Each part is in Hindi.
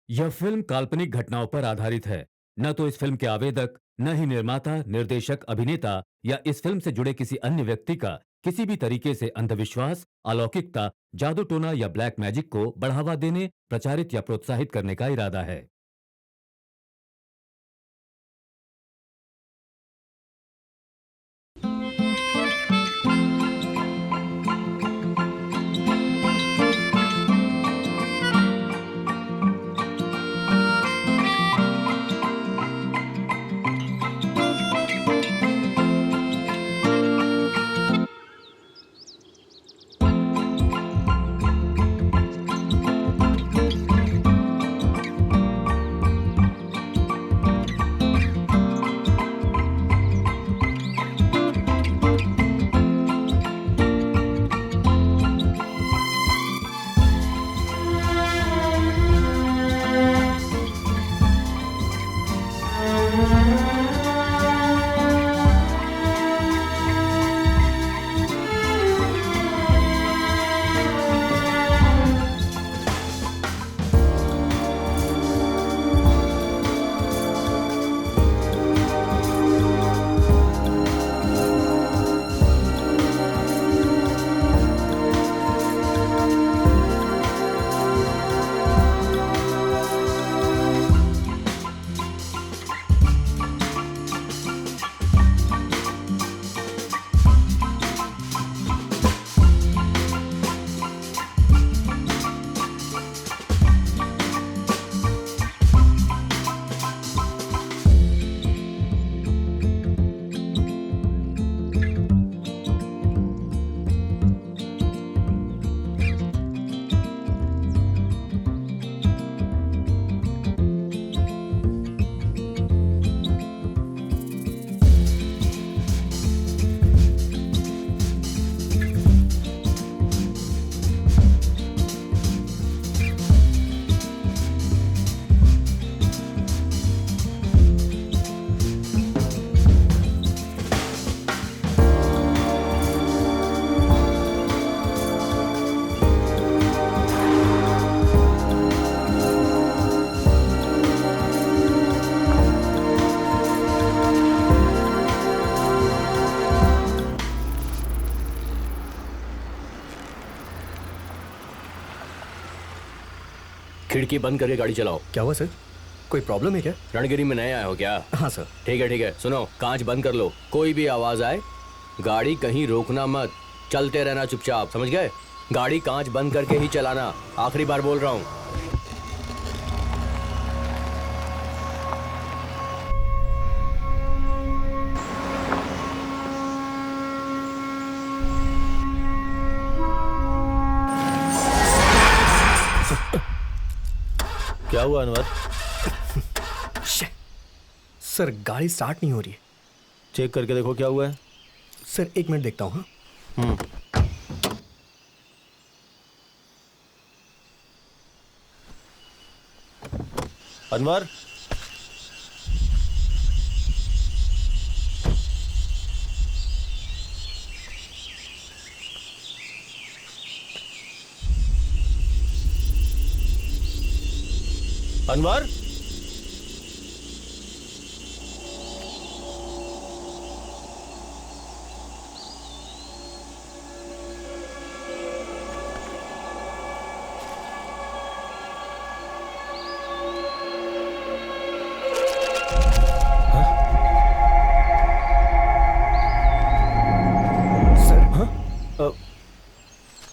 यह फिल्म काल्पनिक घटनाओं पर आधारित है। न तो इस फिल्म के आवेदक, न ही निर्माता, निर्देशक, अभिनेता या इस फिल्म से जुड़े किसी अन्य व्यक्ति का किसी भी तरीके से अंधविश्वास, अलौकिकता, जादू टोना या ब्लैक मैजिक को बढ़ावा देने, प्रचारित या प्रोत्साहित करने का इरादा है। खिड़की बंद करके गाड़ी चलाओ। क्या हुआ सर? कोई प्रॉब्लम है क्या? रणगिरी में नए आए हो क्या? हाँ सर। ठीक है। सुनो, कांच बंद कर लो। कोई भी आवाज आए गाड़ी कहीं रोकना मत, चलते रहना चुपचाप, समझ गए? गाड़ी कांच बंद करके ही चलाना, आखिरी बार बोल रहा हूँ। क्या हुआ अनवर? सर गाड़ी स्टार्ट नहीं हो रही है। चेक करके देखो क्या हुआ है। सर 1 मिनट देखता हूँ। हाँ अनवर, अनवर,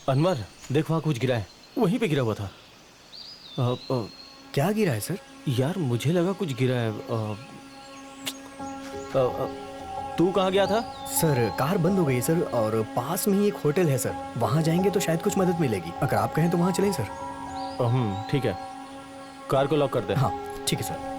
अनवर देख वहाँ कुछ गिरा है, वहीं पे गिरा हुआ था। क्या गिरा है सर? यार मुझे लगा कुछ गिरा है। तू कहाँ गया था? सर कार बंद हो गई सर, और पास में ही एक होटल है सर, वहाँ जाएंगे तो शायद कुछ मदद मिलेगी। अगर आप कहें तो वहाँ चलें सर। ठीक है, कार को लॉक कर दे। हाँ ठीक है सर।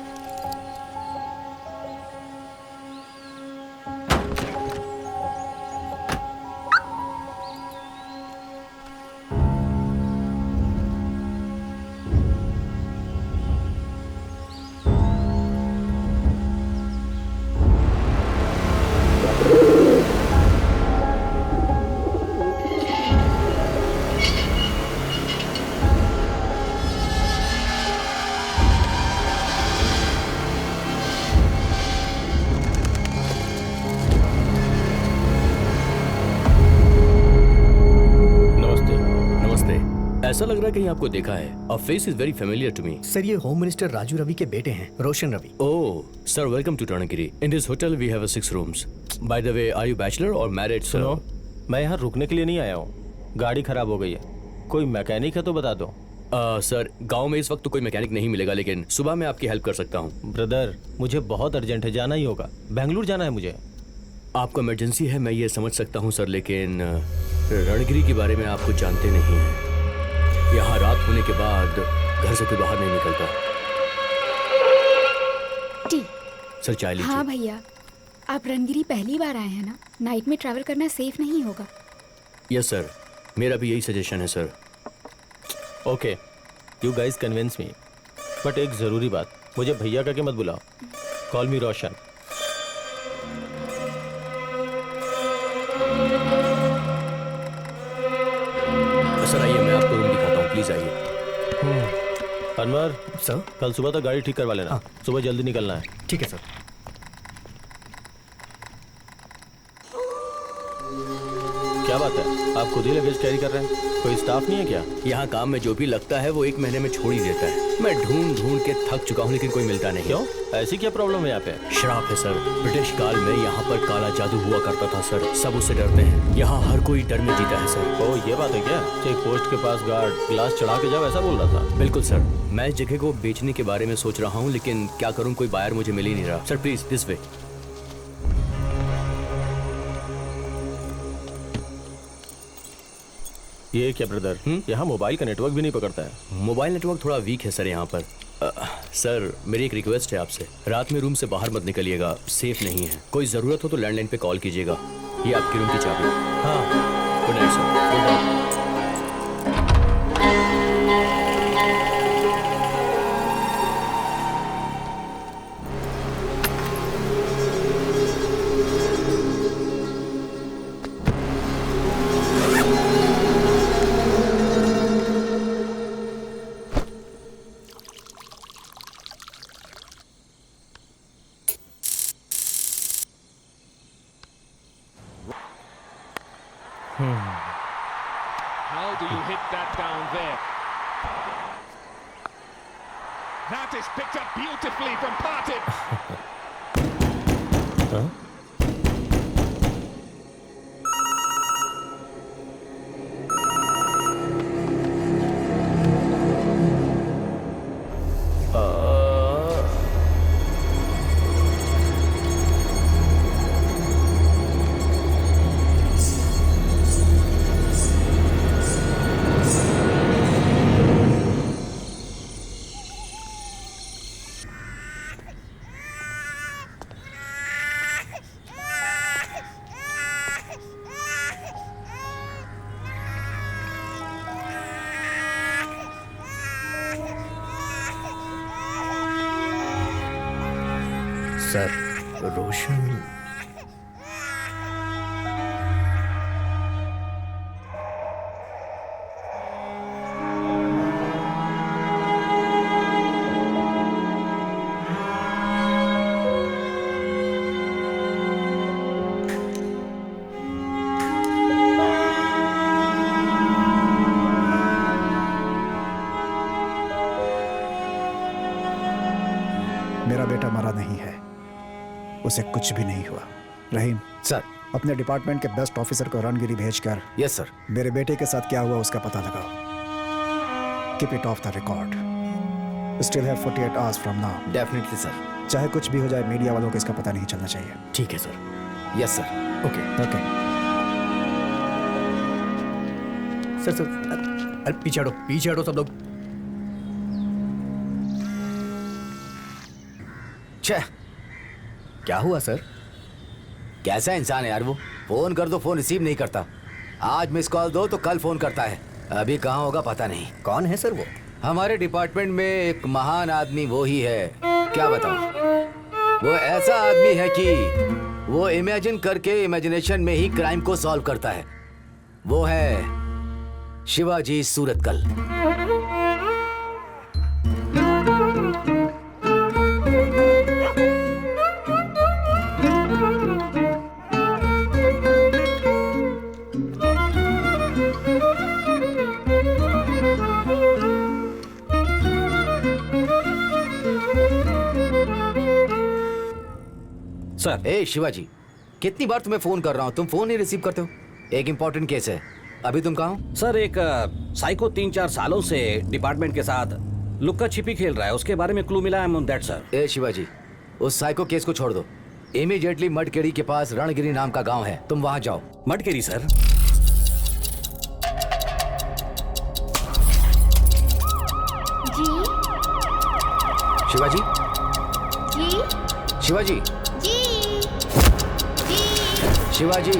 ऐसा लग रहा है कहीं आपको देखा है। A face is very familiar to me. Sir ये होम मिनिस्टर राजू रवि के बेटे हैं, Roshan Ravi. Oh sir, welcome to Turngiri. In this hotel we have 6 rooms. By the way, are you bachelor or married? सुनो, मैं यहाँ रुकने के लिए नहीं आया हूँ। गाड़ी खराब हो गई है, कोई मैकेनिक है तो बता दो। सर, गांव में इस वक्त तो कोई मैकेनिक नहीं मिलेगा, लेकिन सुबह मैं आपकी हेल्प कर सकता हूँ। ब्रदर, मुझे बहुत अर्जेंट है, जाना ही होगा। बेंगलुरु जाना है मुझे। आपको इमरजेंसी है, मैं ये समझ सकता हूँ सर, लेकिन रणगिरी के बारे में आप कुछ जानते नहीं हैं। यहाँ रात होने के बाद घर से कोई बाहर नहीं निकलता। टी। सर चाय लीजिए। हाँ भैया, आप रणगिरी पहली बार आए हैं ना, नाइट में ट्रैवल करना सेफ नहीं होगा। यस सर, मेरा भी यही सजेशन है sir. Okay, you guys convince me, but एक जरूरी बात, मुझे भैया का के मत बुलाओ। कॉल मी रोशन। सर आइए, मैं आपको रूम दिखाता हूँ, प्लीज आइए। अनवर सर। कल सुबह तक गाड़ी ठीक करवा लेना। हाँ। सुबह जल्दी निकलना है। ठीक है सर। क्या बात है, आप खुद ही लगेज कैरी कर रहे हैं? कोई स्टाफ नहीं है क्या? यहाँ काम में जो भी लगता है वो 1 महीने में छोड़ ही देता है। मैं ढूंढ ढूंढ के थक चुका हूँ, लेकिन कोई मिलता नहीं। क्यों, ऐसी क्या प्रॉब्लम है यहाँ पे? श्राप है सर। ब्रिटिश काल में यहाँ पर काला जादू हुआ करता था सर, सब उससे डरते हैं। यहाँ हर कोई डर में जीता है सर। ओ, ये बात है क्या? चेक पोस्ट के पास गार्ड ग्लास चढ़ा के जाओ, ऐसा बोल रहा था? बिल्कुल सर, मैं इस जगह को बेचने के बारे में सोच रहा हूँ, लेकिन क्या करूँ, कोई बायर मुझे मिल ही नहीं रहा। Sir please this way. ये क्या ब्रदर, यहाँ मोबाइल का नेटवर्क भी नहीं पकड़ता है। मोबाइल नेटवर्क थोड़ा वीक है सर यहाँ पर। सर मेरी एक रिक्वेस्ट है आपसे, रात में रूम से बाहर मत निकलिएगा, सेफ नहीं है। कोई ज़रूरत हो तो लैंडलाइन पे कॉल कीजिएगा। ये आपकी रूम की चाबी। हाँ, good night sir. Good night. How do you hit that down there? That is picked up beautifully from Partey. Sir, Roshan. मेरा बेटा मरा नहीं है, उसे कुछ भी नहीं हुआ। रहीम सर। अपने डिपार्टमेंट के बेस्ट ऑफिसर को रणगिरी भेजकर यस सर। मेरे बेटे के साथ क्या हुआ उसका पता लगाओ। Keep it of the record. Still have 48 hours from now. Definitely sir. चाहे कुछ भी हो जाए, मीडिया वालों को इसका पता नहीं चलना चाहिए। ठीक है sir. Yes sir. Okay. Okay. Sir अरे पीछे हटो सब लोग। छे, क्या हुआ सर? कैसा इंसान है यार वो। फोन कर दो, फोन रिसीव नहीं करता। आज मिस कॉल दो तो कल फोन करता है। अभी कहाँ होगा पता नहीं। कौन है सर वो? हमारे डिपार्टमेंट में एक महान आदमी वो ही है। क्या बताऊं, वो ऐसा आदमी है कि वो इमेजिन करके इमेजिनेशन में ही क्राइम को सॉल्व करता है। वो है शिवाजी सूरतकल। सर। ए शिवाजी, कितनी बार तुम्हें फोन कर रहा हूँ, तुम फोन नहीं रिसीव करते हो। एक इम्पोर्टेंट केस है, अभी तुम कहाँ हो? सर एक साइको 3-4 सालों से डिपार्टमेंट के साथ लुक्का छिपी खेल रहा है, उसके बारे में क्लू मिला है ऑन दैट सर। ए शिवाजी, उस साइको केस को छोड़ दो। इमीडिएटली मडकेरी के पास रणगिरी नाम का गांव है, तुम वहां जाओ। मडकेरी सर। जी शिवाजी, जी शिवाजी, जी जी Shivaji,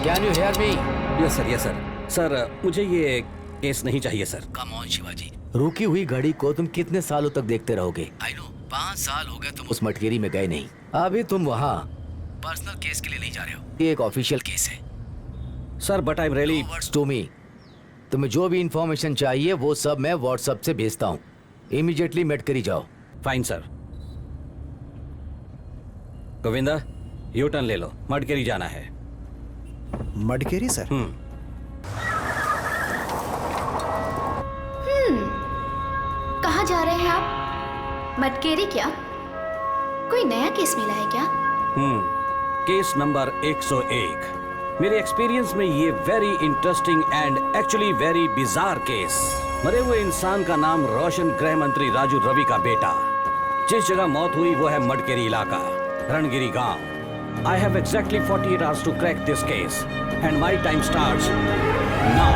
can you hear me? Yes sir, yes sir. Sir मुझे ये केस नहीं चाहिए सर। कम ऑन शिवाजी, रुकी हुई घड़ी को तुम कितने सालों तक देखते रहोगे? आई नो 5 साल हो गए तुम उस मटकेरी में गए नहीं। अभी तुम वहाँ पर्सनल केस के लिए नहीं जा रहे हो, ये एक ऑफिशियल केस है। Sir but I am really. Words to me, तुम्हें जो भी इंफॉर्मेशन चाहिए वो सब मैं व्हाट्सएप से भेजता हूँ। इमीडिएटली मटकेरी जाओ। Fine sir. Govinda U turn ले लो, मडकेरी जाना है। मडकेरी सर? कहाँ जा रहे हैं आप? मटकेरी क्या? कोई नया केस मिला है क्या? Case number 101। मेरे एक्सपीरियंस में ये very interesting and actually very bizarre case. मरे हुए इंसान का नाम रोशन गृह मंत्री राजू रवि का बेटा। जिस जगह मौत हुई वो है मडकेरी इलाका, रणगिरी गांव। I have exactly 48 hours to crack this case and my time starts now.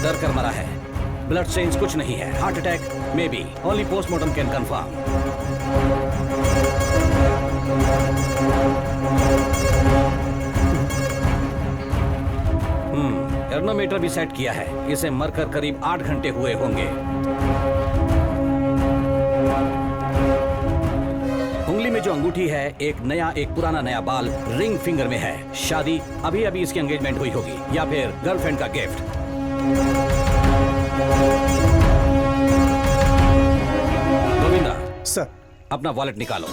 डर कर मरा है, ब्लड स्टेन्स कुछ नहीं है, heart attack may be, only postmortem can confirm. एर्नोमीटर भी सेट किया है, इसे मरकर करीब 8 घंटे हुए होंगे। उंगली में जो अंगूठी है, एक पुराना नया बाल रिंग फिंगर में है। शादी अभी अभी इसकी एंगेजमेंट हुई होगी या फिर गर्लफ्रेंड का गिफ्ट। गोविंदा सर। अपना वॉलेट निकालो।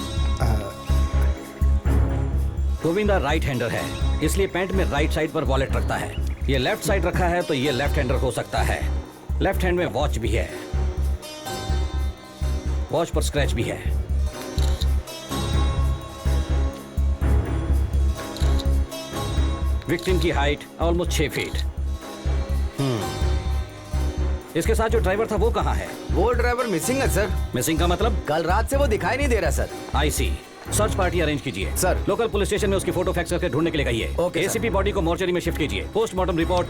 गोविंदा राइट हैंडर है, इसलिए पैंट में राइट साइड पर वॉलेट रखता है। ये लेफ्ट साइड रखा है तो ये लेफ्ट हैंडर हो सकता है। लेफ्ट हैंड में वॉच भी है, वॉच पर स्क्रैच भी है। विक्टिम की हाइट ऑलमोस्ट 6 फीट। इसके साथ जो ड्राइवर था वो कहाँ है? वो ड्राइवर मिसिंग है सर। मिसिंग का मतलब? कल रात से वो दिखाई नहीं दे रहा सर। आई सी। सर्च पार्टी अरेंज कीजिए सर। लोकल पुलिस स्टेशन में उसकी फोटो फैक्स करके ढूंढने के लिए कहिए। ओके, एसीपी बॉडी को मोर्चरी में शिफ्ट कीजिए। पोस्टमार्टम रिपोर्ट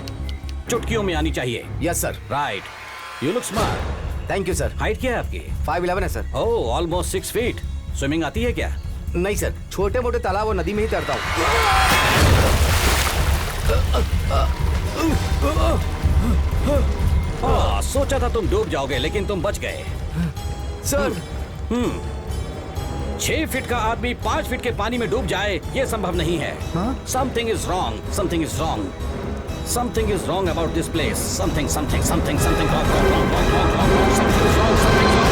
चुटकियों में आनी चाहिए। Yes sir. Right, you look smart. Thank you sir. Height क्या है आपकी? 5'11" है सर। ओह, ऑलमोस्ट 6 फीट। स्विमिंग आती है क्या? नहीं सर, छोटे मोटे तालाब और नदी में ही तैरता हूँ। सोचा था तुम डूब जाओगे लेकिन तुम बच गए। सर 6 फीट का आदमी 5 फीट के पानी में डूब जाए, ये संभव नहीं है। Something is wrong, something is wrong, something is wrong about this place. Something something something something wrong, wrong, wrong, wrong, wrong, wrong, something is wrong, something is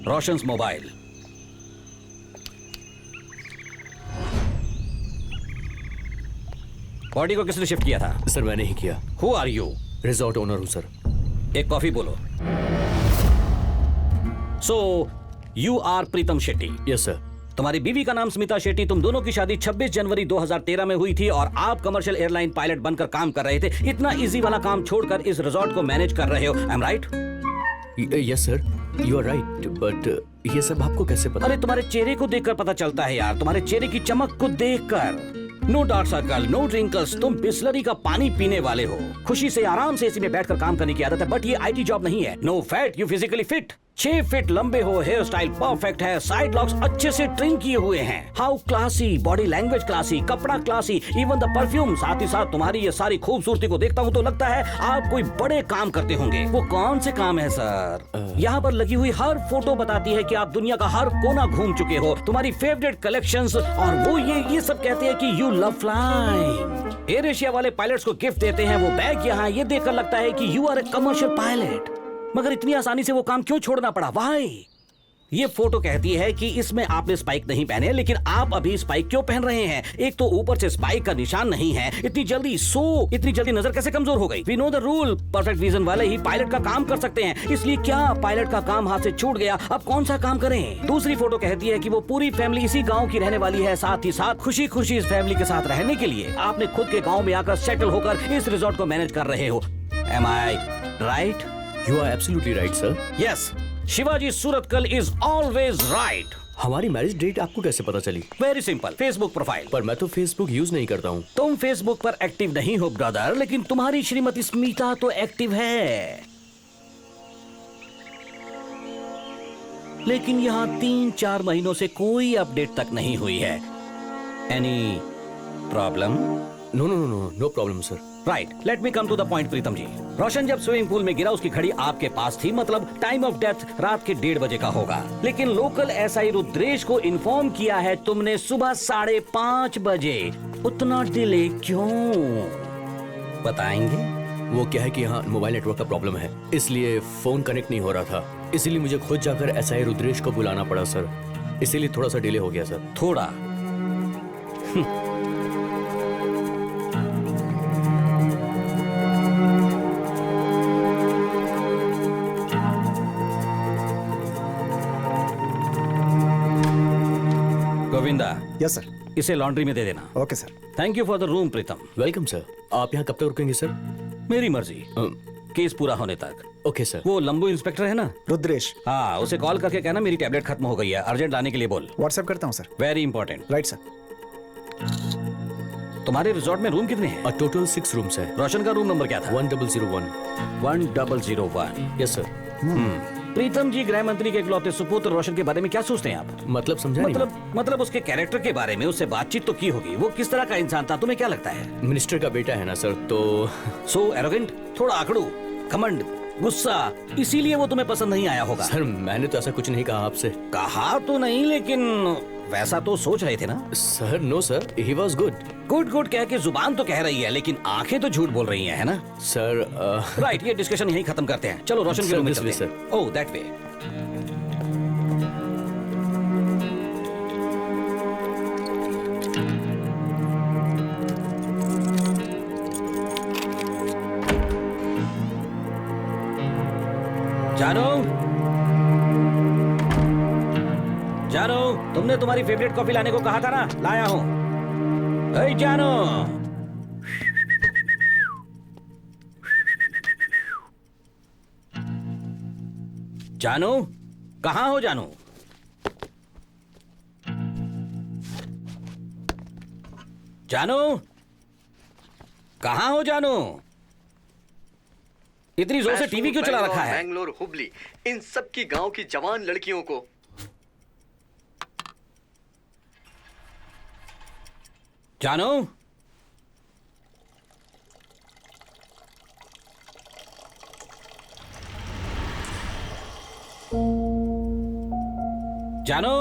wrong. Roshan's mobile. Body को किसने शिफ्ट किया था? सर मैंने ही किया। Who are you? Resort owner हूँ सर। एक कॉफी बोलो। So you are Pritam Shetty? Yes sir. तुम्हारी बीवी का नाम स्मिता शेट्टी। तुम दोनों की शादी 26 जनवरी 2013 में हुई थी और आप कमर्शियल एयरलाइन पायलट बनकर काम कर रहे थे। इतना इजी वाला काम छोड़कर इस रिजॉर्ट को मैनेज कर रहे हो, I am right? Yes sir, you are right, but ये सब आपको कैसे पता? अरे तुम्हारे चेहरे को देखकर पता चलता है यार, तुम्हारे चेहरे की चमक को देखकर। No dark circle, no wrinkles, तुम बिस्लरी का पानी पीने वाले हो। खुशी से आराम से एसी में बैठकर काम करने की आदत है, बट ये आईटी जॉब नहीं है। No fat, you physically fit. 6 feet लंबे हो, हेयर स्टाइल परफेक्ट है, साइड लॉक्स अच्छे से ट्रिम किए हुए हैं। How classy, body language classy, कपड़ा क्लासी, इवन द परफ्यूम। साथ ही साथ तुम्हारी ये सारी खूबसूरती को देखता हूँ तो लगता है आप कोई बड़े काम करते होंगे। वो कौन से काम है सर? यहाँ पर लगी हुई हर फोटो बताती है कि आप दुनिया का हर कोना घूम चुके हो। तुम्हारी फेवरेट कलेक्शंस, और वो ये सब कहते हैं कि you love flying. Air Asia वाले पायलट्स को गिफ्ट देते हैं वो बैग यहाँ, ये देखकर लगता है कि you are a commercial pilot. मगर इतनी आसानी से वो काम क्यों छोड़ना पड़ा? व्हाई? ये फोटो कहती है कि इसमें आपने स्पाइक नहीं पहने, लेकिन आप अभी स्पाइक क्यों पहन रहे हैं? एक तो ऊपर से स्पाइक का निशान नहीं है। इतनी जल्दी नजर कैसे कमजोर हो गई? We know the rule, perfect vision वाले ही पायलट का काम कर सकते हैं। इसलिए क्या पायलट का काम हाथ से छूट गया, अब कौन सा काम करें? दूसरी फोटो कहती है कि वो पूरी फैमिली इसी गाँव की रहने वाली है। साथ ही साथ खुशी खुशी इस फैमिली के साथ रहने के लिए आपने खुद के गाँव में आकर सेटल होकर इस रिजॉर्ट को मैनेज कर रहे हो। Am I right? You are absolutely right, sir. Yes, Shivaji Surathkal is always right. हमारी मैरिज डेट आपको कैसे पता चली? Very simple, Facebook profile. पर मैं तो फेसबुक यूज नहीं करता हूँ। तुम Facebook पर एक्टिव नहीं हो ब्रदर, लेकिन तुम्हारी श्रीमती स्मिता तो एक्टिव है। लेकिन यहाँ 3-4 महीनों से कोई अपडेट तक नहीं हुई है। Any problem? No problem, sir. Right, let me come to the point Pritam ji. Roshan जब स्विमिंग पूल में गिरा उसकी घड़ी आपके पास थी, मतलब टाइम ऑफ डेथ रात के 1:30 बजे का होगा। लेकिन लोकल एसआई रुद्रेश को इन्फॉर्म किया है तुमने सुबह 5:30 बजे। उतना डिले क्यों, बताएंगे? वो क्या है कि यहाँ मोबाइल नेटवर्क का प्रॉब्लम है, इसलिए फोन कनेक्ट नहीं हो रहा था। इसीलिए मुझे खुद जाकर एसआई रुद्रेश को बुलाना पड़ा सर, इसीलिए थोड़ा सा डिले हो गया सर। थोड़ा गोविंदा, यस सर। इसे लॉन्ड्री में दे देना। Okay sir. Thank you for the room Pritam. Welcome sir. आप यहाँ कब तक रुकेंगे सर? मेरी मर्जी, केस पूरा होने तक। Okay sir. वो लंबू इंस्पेक्टर है ना, रुद्रेश। हाँ, उसे कॉल करके कहना मेरी टैबलेट खत्म हो गई है, अर्जेंट लाने के लिए बोल। व्हाट्सएप करता हूँ sir. Very important. Right sir. तुम्हारे रिजॉर्ट में रूम कितने हैं? टोटल 6 रूम्स है। रोशन का रूम नंबर क्या था? 1001। 1001। Yes sir. प्रीतम जी, गृह मंत्री के इकलौते सुपुत्र रोशन के बारे में क्या सोचते हैं आप? मतलब समझा नहीं। मतलब उसके कैरेक्टर के बारे में उससे बातचीत तो की होगी। वो किस तरह का इंसान था, तुम्हें क्या लगता है? मिनिस्टर का बेटा है ना सर, तो सो एरोगेंट, थोड़ा आकड़ू, घमंड, गुस्सा, इसीलिए वो तुम्हें पसंद नहीं आया होगा। सर मैंने तो ऐसा कुछ नहीं कहा आपसे। कहा तो नहीं, लेकिन वैसा तो सोच रहे थे ना? Sir no sir, he was good. Good कह के जुबान तो कह रही है, लेकिन आंखें तो झूठ बोल रही हैं, है ना? सर राइट, ये डिस्कशन यहीं खत्म करते हैं। चलो रोशन के रूम में चलते हैं। ओह, दैट वे। जानो, तुमने तुम्हारी फेवरेट कॉफी लाने को कहा था ना, लाया हूं। जानो, जानू, कहाँ हो जानू? जानू, कहाँ हो जानू? इतनी जोर से टीवी क्यों चला रखा है? बैंगलोर, हुबली, इन सब की गांव की जवान लड़कियों को। जानू, जानू,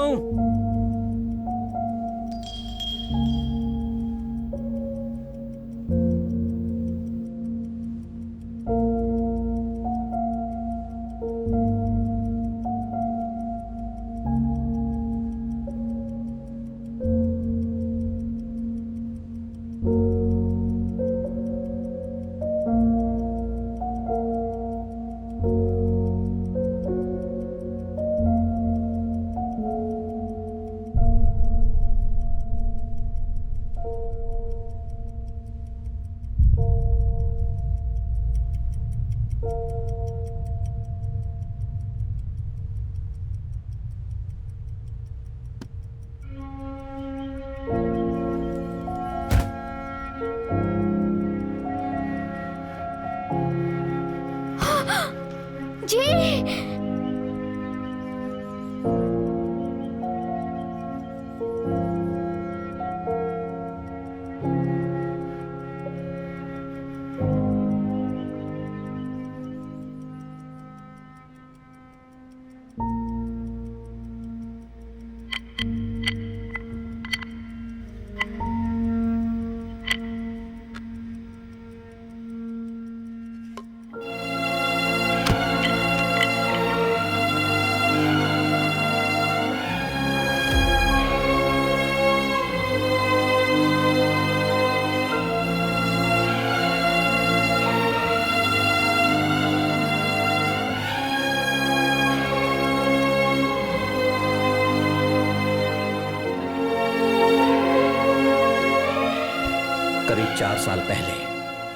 4 साल पहले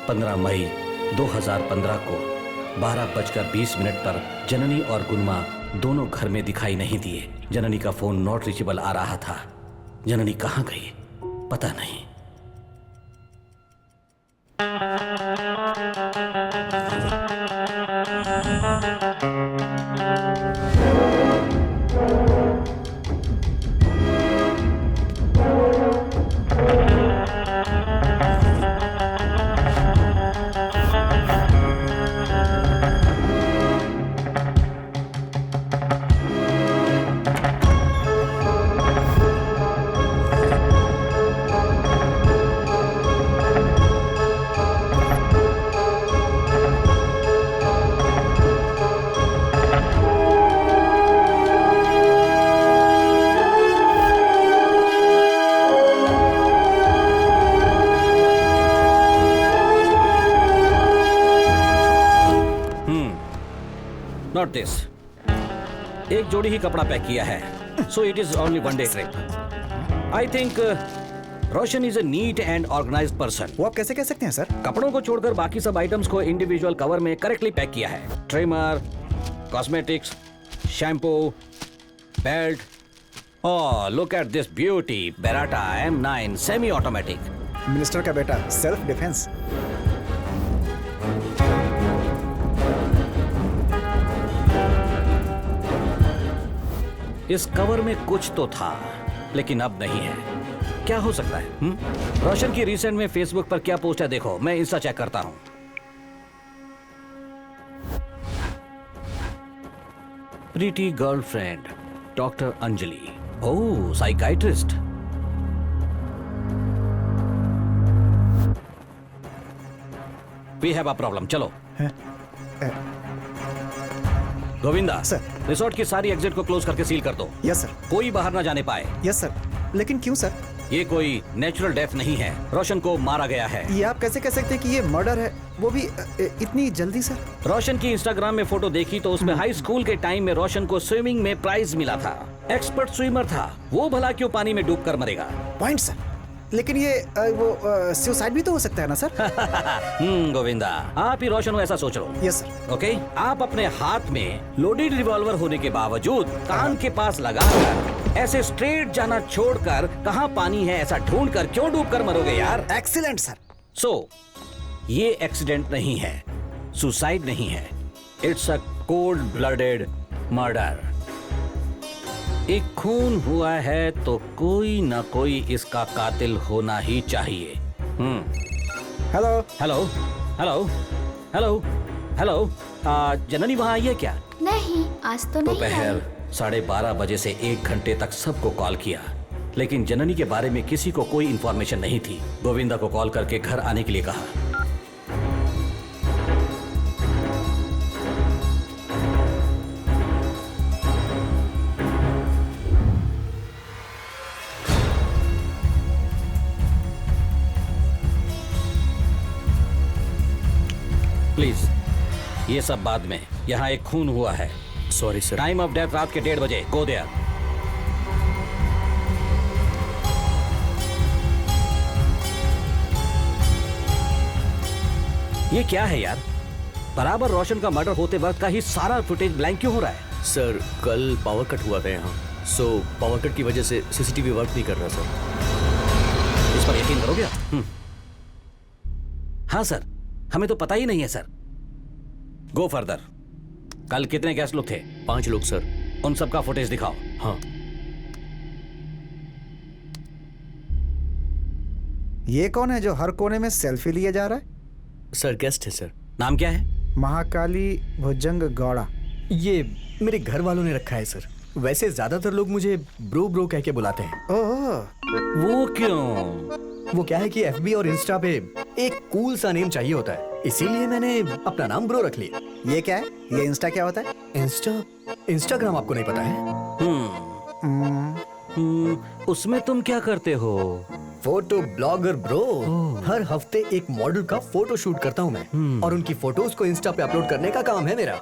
15 मई 2015 को 12:20 पर जननी और गुनमा दोनों घर में दिखाई नहीं दिए। जननी का फोन नॉट रीचेबल आ रहा था। जननी कहाँ गई पता नहीं। Not this. एक जोड़ी ही कपड़ा पैक किया है, so it is only one day trip. I think Roshan is a neat and organised person. वो आप कैसे कह सकते हैं सर? कपड़ों को छोड़कर बाकी सब आइटम्स को इंडिविजुअल कवर में करेक्टली पैक किया है। Trimmer, cosmetics, shampoo, belt. Oh, look at this beauty, Beretta M9 semi automatic. Minister का बेटा, सेल्फ डिफेंस। इस कवर में कुछ तो था, लेकिन अब नहीं है। क्या हो सकता है? रोशन की रिसेंट में फेसबुक पर क्या पोस्ट है देखो, मैं इंस्टा चेक करता हूं। Pretty girlfriend doctor Anjali. Oh, psychiatrist. We have a problem. चलो गोविंदा सर। रिसोर्ट की सारी एग्जिट को क्लोज करके सील कर दो। Yes sir. कोई बाहर ना जाने पाए। Yes sir. लेकिन क्यों सर? ये कोई नेचुरल डेथ नहीं है। रोशन को मारा गया है। ये आप कैसे कह सकते हैं कि ये मर्डर है, वो भी इतनी जल्दी सर? रोशन की इंस्टाग्राम में फोटो देखी तो उसमें हाई स्कूल के टाइम में रोशन को स्विमिंग में प्राइज मिला था। एक्सपर्ट स्विमर था वो, भला क्यों पानी में डूबकर मरेगा? Point sir. लेकिन ये वो सुसाइड भी तो हो सकता है ना सर? गोविंदा, आप ही रोशन हो ऐसा सोच लो। Yes sir. ओके, आप अपने हाथ में लोडेड रिवॉल्वर होने के बावजूद कान के पास लगाकर ऐसे स्ट्रेट जाना छोड़कर कहां पानी है ऐसा ढूंढकर क्यों डूबकर मरोगे यार? Excellent sir. सो ये एक्सीडेंट नहीं है, सुसाइड नहीं है, it's a cold blooded murder. एक खून हुआ है तो कोई ना कोई इसका कातिल होना ही चाहिए। Hello hello hello hello hello. जननी वहां आई है क्या? नहीं, आज तो नहीं दोपहर आई। 12:30 बजे से 1 घंटे तक सबको कॉल किया, लेकिन जननी के बारे में किसी को कोई इंफॉर्मेशन नहीं थी। गोविंदा को कॉल करके घर आने के लिए कहा। प्लीज, ये सब बाद में। यहाँ एक खून हुआ है। Sorry sir. Time of death रात के 1:30 बजे। Go there. ये क्या है यार? बराबर रोशन का मर्डर होते वक्त का ही सारा फुटेज ब्लैंक क्यों हो रहा है? सर, कल पावर कट हुआ था यहाँ, सो पावर कट की वजह से सीसीटीवी वर्क नहीं कर रहा सर। इस पर यकीन करोगे? हाँ सर, हमें तो पता ही नहीं है सर। Go further. कल कितने गेस्ट लोग थे? 5 लोग सर। उन सबका फुटेज दिखाओ। हाँ। ये कौन है जो हर कोने में सेल्फी लिए जा रहा है? सर, गेस्ट है सर। नाम क्या है? महाकाली भुजंग गौड़ा। ये मेरे घर वालों ने रखा है सर। वैसे ज्यादातर लोग मुझे ब्रो ब्रो कह के बुलाते हैं। ओह, वो क्यों? वो क्या है कि एफबी और इंस्टा पे एक कूल सा नेम चाहिए होता है, इसीलिए मैंने अपना नाम ब्रो रख लिया। ये क्या है? ये इंस्टा क्या होता है? इंस्टाग्राम आपको नहीं पता है? उसमें तुम क्या करते हो? Photo blogger bro. हर हफ्ते एक मॉडल का फोटो शूट करता हूँ मैं, और उनकी फोटोज को इंस्टा पे अपलोड करने का काम है मेरा।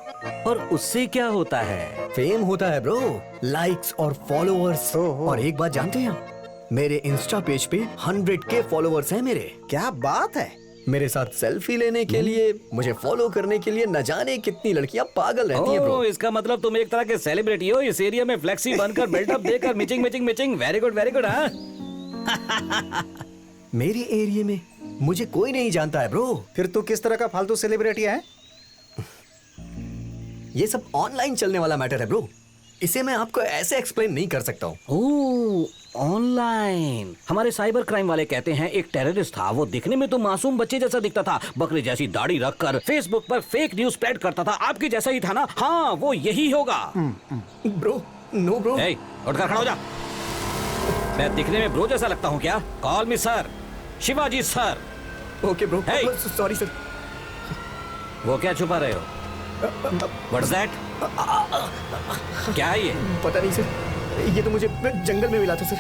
और उससे क्या होता है? फेम होता है ब्रो, लाइक्स और फॉलोअर्स। और एक बात जानते हैं, मेरे इंस्टा पेज पे 100K फॉलोअर्स हैं मेरे। क्या बात है। मेरे साथ सेल्फी लेने के लिए, मुझे फॉलो करने के लिए न जाने कितनी लड़कियां पागल रहती हैं ब्रो। इसका मतलब तुम एक तरह के सेलिब्रिटी हो इस एरिया में, फ्लेक्सी बनकर बिल्डअप देकर मिचिंग मिचिंग मिचिंग। वेरी गुड हाँ। मेरे एरिया में मुझे कोई नहीं जानता है ब्रो। फिर तू किस तरह का फालतू सेलिब्रिटी है? ये सब ऑनलाइन चलने वाला मैटर है ब्रो। इसे मैं आपको ऐसे एक्सप्लेन नहीं कर सकता हूँ। ऑनलाइन हमारे साइबर क्राइम वाले कहते हैं एक टेररिस्ट था, वो दिखने में तो मासूम बच्चे जैसा दिखता था, बकरी जैसी दाढ़ी रखकर फेसबुक पर फेक न्यूज स्प्रेड करता था। आपके जैसा ही था ना? हाँ, वो यही होगा। Bro, no bro. उठकर खड़ा हो जा। मैं दिखने में ब्रो जैसा लगता हूँ क्या? कॉल मी sir, Shivaji sir. Okay bro, sorry sir. वो क्या छुपा रहे हो? What's that? क्या है ये? पता नहीं सर, ये तो मुझे जंगल में मिला था सर।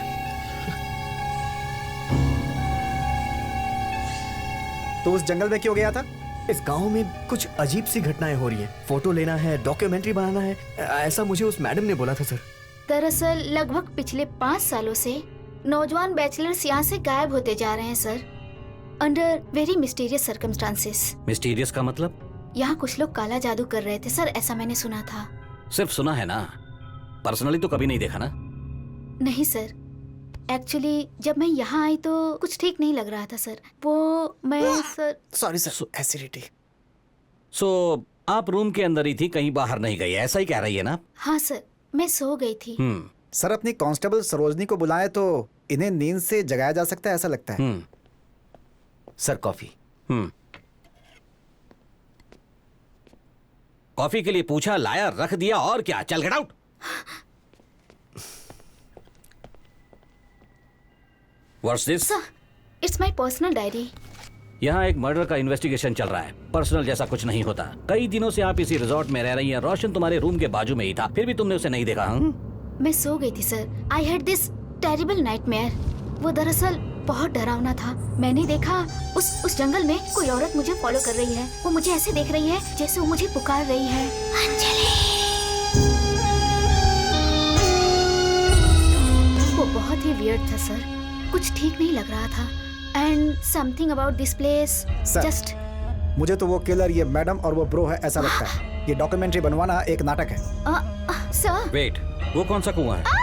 तो उस जंगल में क्यों गया था? इस गांव में कुछ अजीब सी घटनाएं हो रही हैं। फोटो लेना है, डॉक्यूमेंट्री बनाना है, ऐसा मुझे उस मैडम ने बोला था सर। दरअसल लगभग पिछले 5 सालों से नौजवान बैचलर्स यहाँ से गायब होते जा रहे हैं sir, under very mysterious circumstances. Mysterious का मतलब? यहाँ कुछ लोग काला जादू कर रहे थे सर, ऐसा मैंने सुना था। सिर्फ सुना है ना, पर्सनली तो कभी नहीं देखा ना? नहीं सर, एक्चुअली जब मैं यहाँ आई तो कुछ ठीक नहीं लग रहा था सर। वो मैं सर सॉरी सर, एसिडिटी। सो आप रूम के अंदर ही थी, कहीं बाहर नहीं गई, ऐसा ही कह रही है ना? हाँ सर, मैं सो गई थी। सर अपनी कांस्टेबल सरोजनी को बुलाए तो इन्हें नींद से जगाया जा सकता है, ऐसा लगता है। Sir coffee. कॉफी के लिए पूछा, लाया, रख दिया, और क्या? चल get out. What's this? Sir, it's my personal diary. यहाँ एक मर्डर का इन्वेस्टिगेशन चल रहा है। पर्सनल जैसा कुछ नहीं होता। कई दिनों से आप इसी रिजॉर्ट में रह रही हैं। रोशन तुम्हारे रूम के बाजू में ही था, फिर भी तुमने उसे नहीं देखा। मैं सो गई थी sir. I had this terrible nightmare. वो दरअसल बहुत डरावना था। मैंने देखा उस जंगल में कोई औरत मुझे फॉलो कर रही है। वो मुझे ऐसे देख रही है जैसे वो मुझे पुकार रही है, अंजलि। वो बहुत ही वियर्ड था सर, कुछ ठीक नहीं लग रहा था। And something about this place just. मुझे तो वो किलर ये मैडम और वो ब्रो है ऐसा लगता है। ये डॉक्यूमेंट्री बनवाना एक नाटक है। सर वेट, वो कौन सा कुआं है?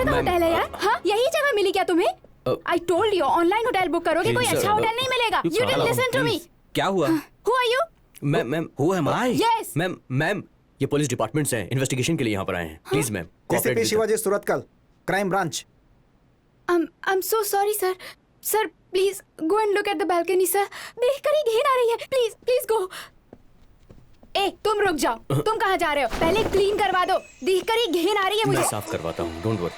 होटल है यार? हाँ, यही जगह मिली क्या तुम्हें? I told you, online hotel book करोगे कोई अच्छा होटल नहीं मिलेगा। You didn't listen to me. क्या हुआ? Who are you? Ma'am Who am I? Yes. Ma'am ये पुलिस डिपार्टमेंट से इन्वेस्टिगेशन के लिए यहाँ पर आए हैं। Please ma'am, ACP Shivaji Surathkal, crime branch. I'm so sorry sir. Sir, please go and look at the balcony sir. देखकर ही घिन आ रही है। Please go. ए, तुम रुक जाओ। तुम कहाँ जा रहे हो? पहले क्लीन करवा दो। देखकर ही घिन आ रही है मुझे। मैं साफ करवाता हूँ, डोंट वरी।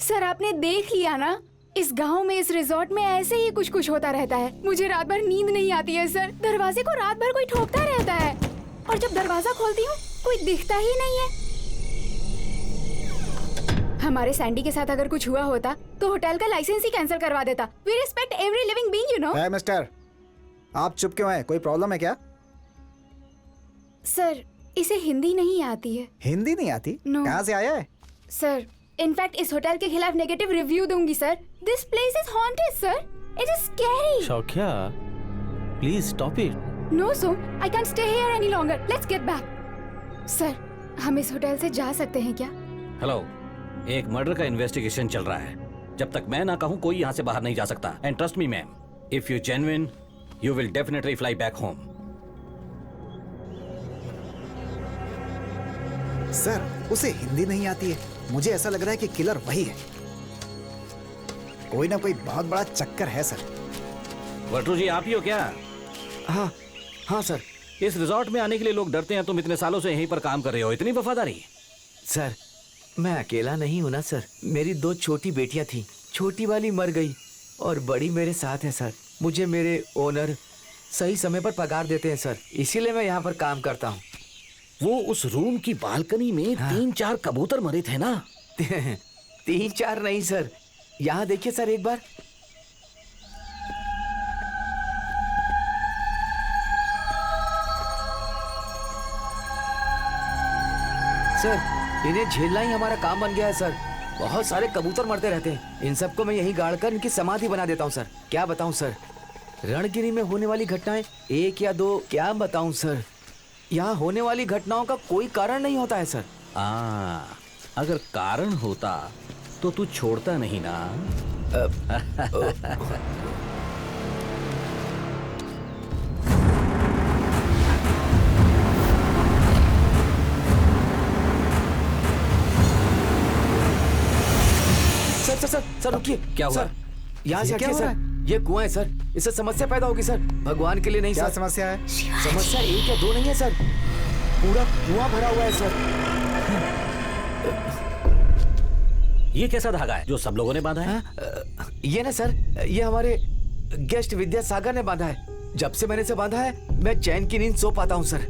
सर आपने देख लिया ना, इस गांव में इस रिजॉर्ट में ऐसे ही कुछ होता रहता है। मुझे रात भर नींद नहीं आती है सर। दरवाजे को रात भर कोई ठोकता रहता है और जब दरवाजा खोलती हूँ कोई दिखता ही नहीं है। हमारे सैंडी के साथ अगर कुछ हुआ होता तो होटल का लाइसेंस ही कैंसिल करवा देता। We respect every living being, you know. Mister, आप चुप क्यों हैं? कोई प्रॉब्लम है क्या? सर इसे हिंदी नहीं आती है। हिंदी नहीं आती? No. कहाँ से आया है? सर इनफैक्ट इस होटल के खिलाफ नेगेटिव रिव्यू दूंगी sir. This place is haunted sir. It is scary. Saukhya, please stop it. No so, I can't stay here any longer. Let's get back. Sir हम इस होटल से जा सकते हैं क्या? हेलो, एक मर्डर का इन्वेस्टिगेशन चल रहा है। जब तक मैं ना कहूँ कोई यहाँ से बाहर नहीं जा सकता। And trust me ma'am, if you genuine you will definitely fly back home. Sir उसे हिंदी नहीं आती है, मुझे ऐसा लग रहा है कि किलर वही है। कोई ना कोई बहुत बड़ा चक्कर है सर। वर्टू जी आप ही हो क्या? हाँ हाँ सर। इस रिजॉर्ट में आने के लिए लोग डरते हैं, तुम इतने सालों से यहीं पर काम कर रहे हो, इतनी वफादारी? सर मैं अकेला नहीं हूं ना सर, मेरी 2 छोटी बेटियां थी, छोटी वाली मर गई और बड़ी मेरे साथ है सर। मुझे मेरे ओनर सही समय पर पगार देते हैं सर, इसीलिए मैं यहाँ पर काम करता हूँ। वो उस रूम की बालकनी में 3-4 कबूतर मरे थे ना? 3-4 नहीं सर, यहाँ देखिए सर एक बार। सर इन्हें झेलना ही हमारा काम बन गया है सर। बहुत सारे कबूतर मरते रहते हैं, इन सबको मैं यही गाड़कर इनकी समाधि बना देता हूँ सर। क्या बताऊँ सर, रणगिरी में होने वाली घटनाएं 1 या 2 क्या बताऊँ सर। यहाँ होने वाली घटनाओं का कोई कारण नहीं होता है सर। अगर कारण होता तो तू छोड़ता नहीं ना? सर रुकिए। क्या हुआ? सर यहाँ से हटिए सर, ये कुआं है सर, इससे समस्या पैदा होगी सर। भगवान के लिए नहीं क्या सर। समस्या है? समस्या 1 या 2 नहीं है सर, पूरा कुआं भरा हुआ है सर। ये कैसा धागा है जो सब लोगों ने बांधा है? ये ना सर, ये हमारे गेस्ट विद्यासागर ने बांधा है। जब से मैंने इसे बांधा है मैं चैन की नींद सो पाता हूँ सर।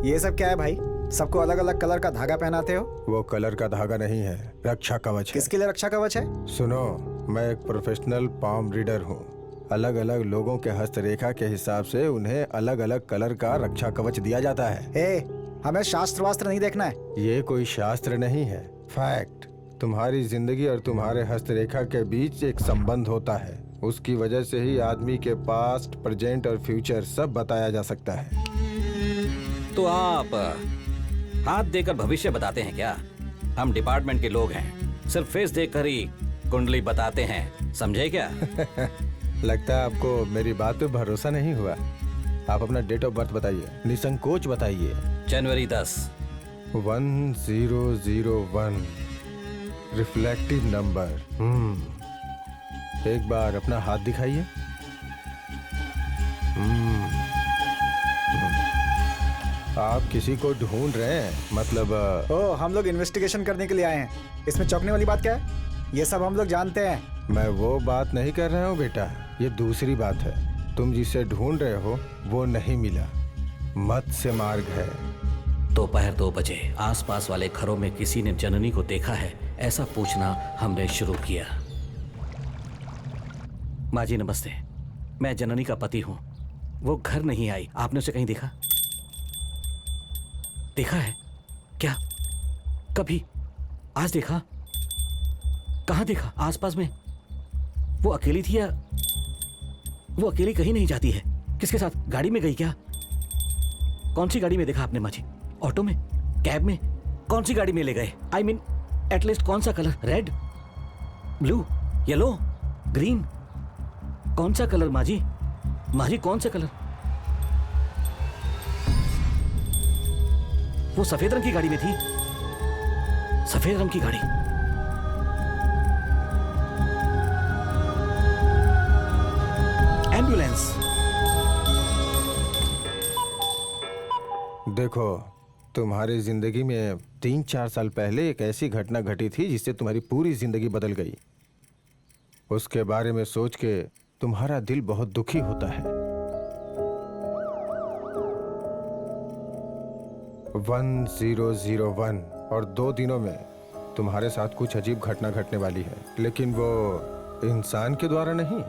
ये सब क्या है भाई? सबको अलग अलग कलर का धागा पहनाते हो? वो कलर का धागा नहीं है, रक्षा कवच है। किसके लिए रक्षा कवच है? सुनो, मैं एक प्रोफेशनल पाम रीडर हूँ। अलग अलग लोगों के हस्तरेखा के हिसाब से उन्हें अलग अलग कलर का रक्षा कवच दिया जाता है। हमें शास्त्र वास्त्र नहीं देखना है। ये कोई शास्त्र नहीं है, फैक्ट। तुम्हारी जिंदगी और तुम्हारे हस्तरेखा के बीच एक संबंध होता है, उसकी वजह से ही आदमी के पास्ट, प्रेजेंट और फ्यूचर सब बताया जा सकता है। तो आप हाथ देकर भविष्य बताते हैं क्या? हम डिपार्टमेंट के लोग हैं, सिर्फ फेस देखकर ही कुंडली बताते हैं, समझे क्या? लगता है आपको मेरी बात पे भरोसा नहीं हुआ। आप अपना डेट ऑफ बर्थ बताइए, निसंकोच बताइए। जनवरी 10। 1001 रिफ्लेक्टिव नंबर। एक बार अपना हाथ दिखाइए। आप किसी को ढूंढ रहे हैं मतलब? हम लोग इन्वेस्टिगेशन करने के लिए आए हैं, इसमें चौंकने वाली बात क्या है? ये सब हम लोग जानते हैं। मैं वो बात नहीं कर रहा हूँ बेटा, ये दूसरी बात है। तुम जिसे ढूंढ रहे हो वो नहीं मिला, मत्स्य मार्ग है। दोपहर 2 बजे आसपास वाले घरों में किसी ने जननी को देखा है, ऐसा पूछना हमने शुरू किया। माँ जी नमस्ते, मैं जननी का पति हूँ। वो घर नहीं आई, आपने उसे कहीं देखा? देखा है क्या? कभी? आज देखा? कहाँ देखा? आसपास में? वो अकेली थी या? वो अकेली कहीं नहीं जाती है। किसके साथ? गाड़ी में गई क्या? कौन सी गाड़ी में देखा आपने माँ जी? ऑटो में? कैब में? कौन सी गाड़ी में ले गए? आई मीन एटलीस्ट कौन सा colour? Red, blue, yellow, green? कौन सा कलर माँ जी? माँ जी कौन सा कलर? वो सफेद रंग की गाड़ी में थी। सफेद रंग की गाड़ी। एम्बुलेंस। देखो, तुम्हारी जिंदगी में 3-4 साल पहले एक ऐसी घटना घटी थी जिससे तुम्हारी पूरी जिंदगी बदल गई। उसके बारे में सोच के तुम्हारा दिल बहुत दुखी होता है। 1001 और 2 दिनों में तुम्हारे साथ कुछ अजीब घटना घटने वाली है, लेकिन वो इंसान के द्वारा नहीं।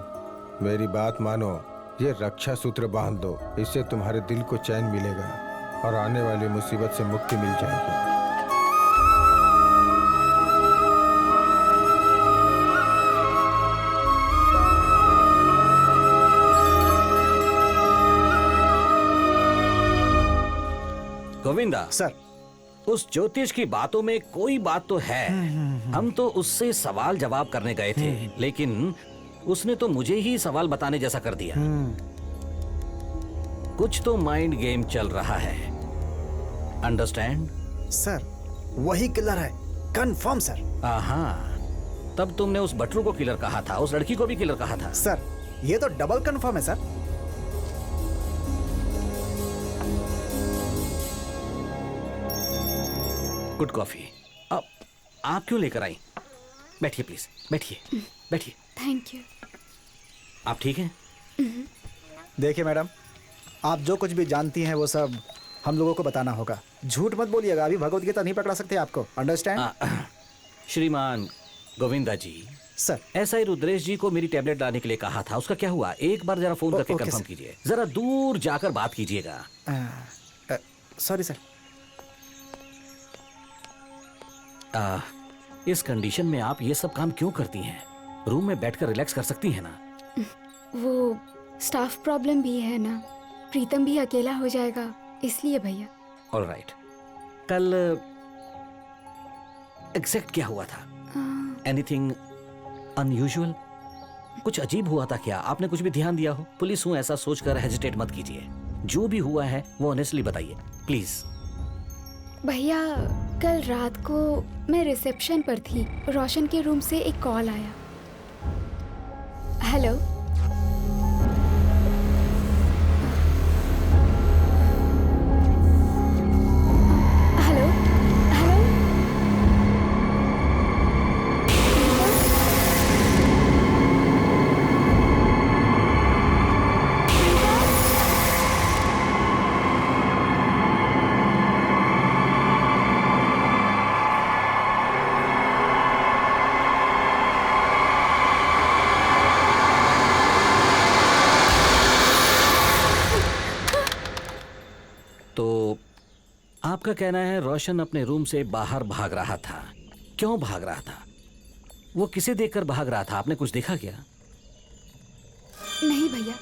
मेरी बात मानो, ये रक्षा सूत्र बांध दो, इससे तुम्हारे दिल को चैन मिलेगा और आने वाली मुसीबत से मुक्ति मिल जाएगी। गोविंदा सर, उस ज्योतिष की बातों में कोई बात तो है। हम तो उससे सवाल जवाब करने गए थे, लेकिन उसने तो मुझे ही सवाल बताने जैसा कर दिया। कुछ तो माइंड गेम चल रहा है, अंडरस्टैंड? सर वही किलर है, कंफर्म सर। तब तुमने उस बटरू को किलर कहा था, उस लड़की को भी किलर कहा था। सर ये तो डबल कंफर्म है सर। Good coffee. अब आप क्यों लेकर आई? बैठिए प्लीज, बैठिए बैठिए। Thank you. आप ठीक हैं? देखिए मैडम, आप जो कुछ भी जानती हैं वो सब हम लोगों को बताना होगा। झूठ मत बोलिएगा, अभी भगवत गीता नहीं पकड़ा सकते आपको, अंडरस्टैंड? श्रीमान गोविंदा जी, सर ऐसा ही रुद्रेश जी को मेरी टैबलेट लाने के लिए कहा था, उसका क्या हुआ? एक बार जरा फोन करके ओके कंफर्म सर। कीजिए, जरा दूर जाकर बात कीजिएगा। Sorry sir. इस कंडीशन में आप ये सब काम क्यों करती हैं? रूम में बैठकर रिलैक्स कर सकती हैं ना। वो स्टाफ प्रॉब्लम भी है ना, प्रीतम भी अकेला हो जाएगा इसलिए भैया। ऑलराइट, कल एग्जैक्ट क्या हुआ था? Anything unusual? कुछ अजीब हुआ था क्या? आपने कुछ भी ध्यान दिया हो? पुलिस हूं ऐसा सोचकर हेजिटेट मत कीजिए, जो भी हुआ है वो ऑनेस्टली बताइए प्लीज। भैया कल रात को मैं रिसेप्शन पर थी, रोशन के रूम से एक कॉल आया। Hello, hello, hello. तो आपका कहना है रोशन अपने रूम से बाहर भाग रहा था। क्यों भाग रहा था? वो किसे देखकर भाग रहा था? आपने कुछ देखा क्या? नहीं भैया,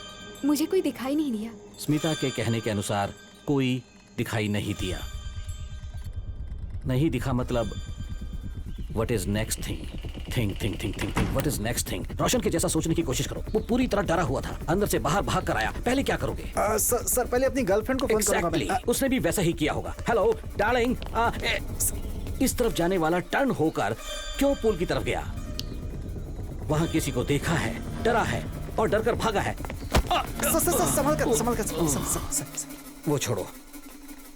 मुझे कोई दिखाई नहीं दिया। स्मिता के कहने के अनुसार कोई दिखाई नहीं दिया। नहीं दिखा मतलब what is next thing? Think think think think think what is next thing? Roshan के जैसा सोचने की कोशिश करो। वो पूरी तरह डरा हुआ था, अंदर से बाहर भाग कर आया। पहले क्या करोगे? सर पहले अपनी गर्लफ्रेंड को फोन करूंगा मैं। Exactly. उसने भी वैसा ही किया होगा। हेलो डार्लिंग, इस तरफ जाने वाला टर्न होकर क्यों पूल की तरफ गया? वहां किसी को देखा है, डरा है और डर कर भागा है। संभल कर। वो छोड़ो,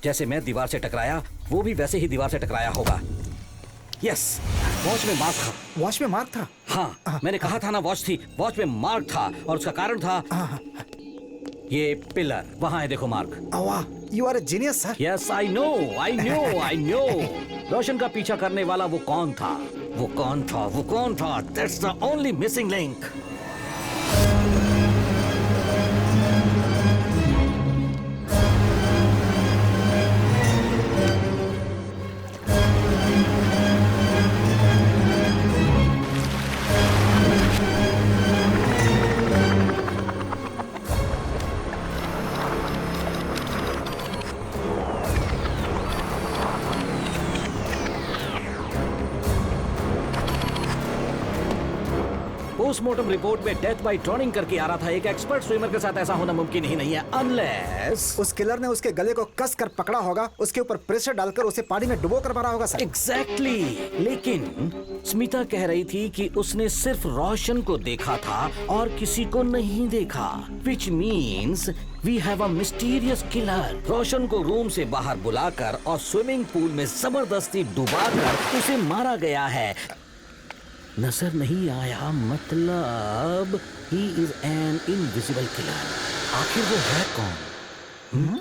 जैसे मैं दीवार से टकराया वो भी वैसे ही दीवार से टकराया होगा। यस, वॉच में मार्क था। वॉच में मार्क था? हाँ, मैंने कहा था ना वॉच थी। वॉच में मार्क था और उसका कारण था ये पिलर। वहां है देखो मार्क। वाह, you are a genius sir. Yes I know. Roshan का पीछा करने वाला वो कौन था? That's the only missing link. Postmortem report में डेथ बाय ड्रॉनिंग करके आ रहा था। एक एक्सपर्ट स्विमर के साथ ऐसा होना मुमकिन ही नहीं है, अनलेस उस किलर ने उसके गले को कस कर पकड़ा होगा, उसके ऊपर प्रेशर डालकर उसे पानी में डुबो कर मारा होगा सर। एग्जैक्टली। लेकिन स्मिता कह रही थी कि उसने सिर्फ रोशन को देखा था और किसी को नहीं देखा, which means we have a mysterious killer. Roshan को रूम से बाहर बुलाकर और स्विमिंग पूल में जबरदस्ती डुबाकर उसे मारा गया है। नजर नहीं आया मतलब he is an invisible killer. आखिर वो है कौन?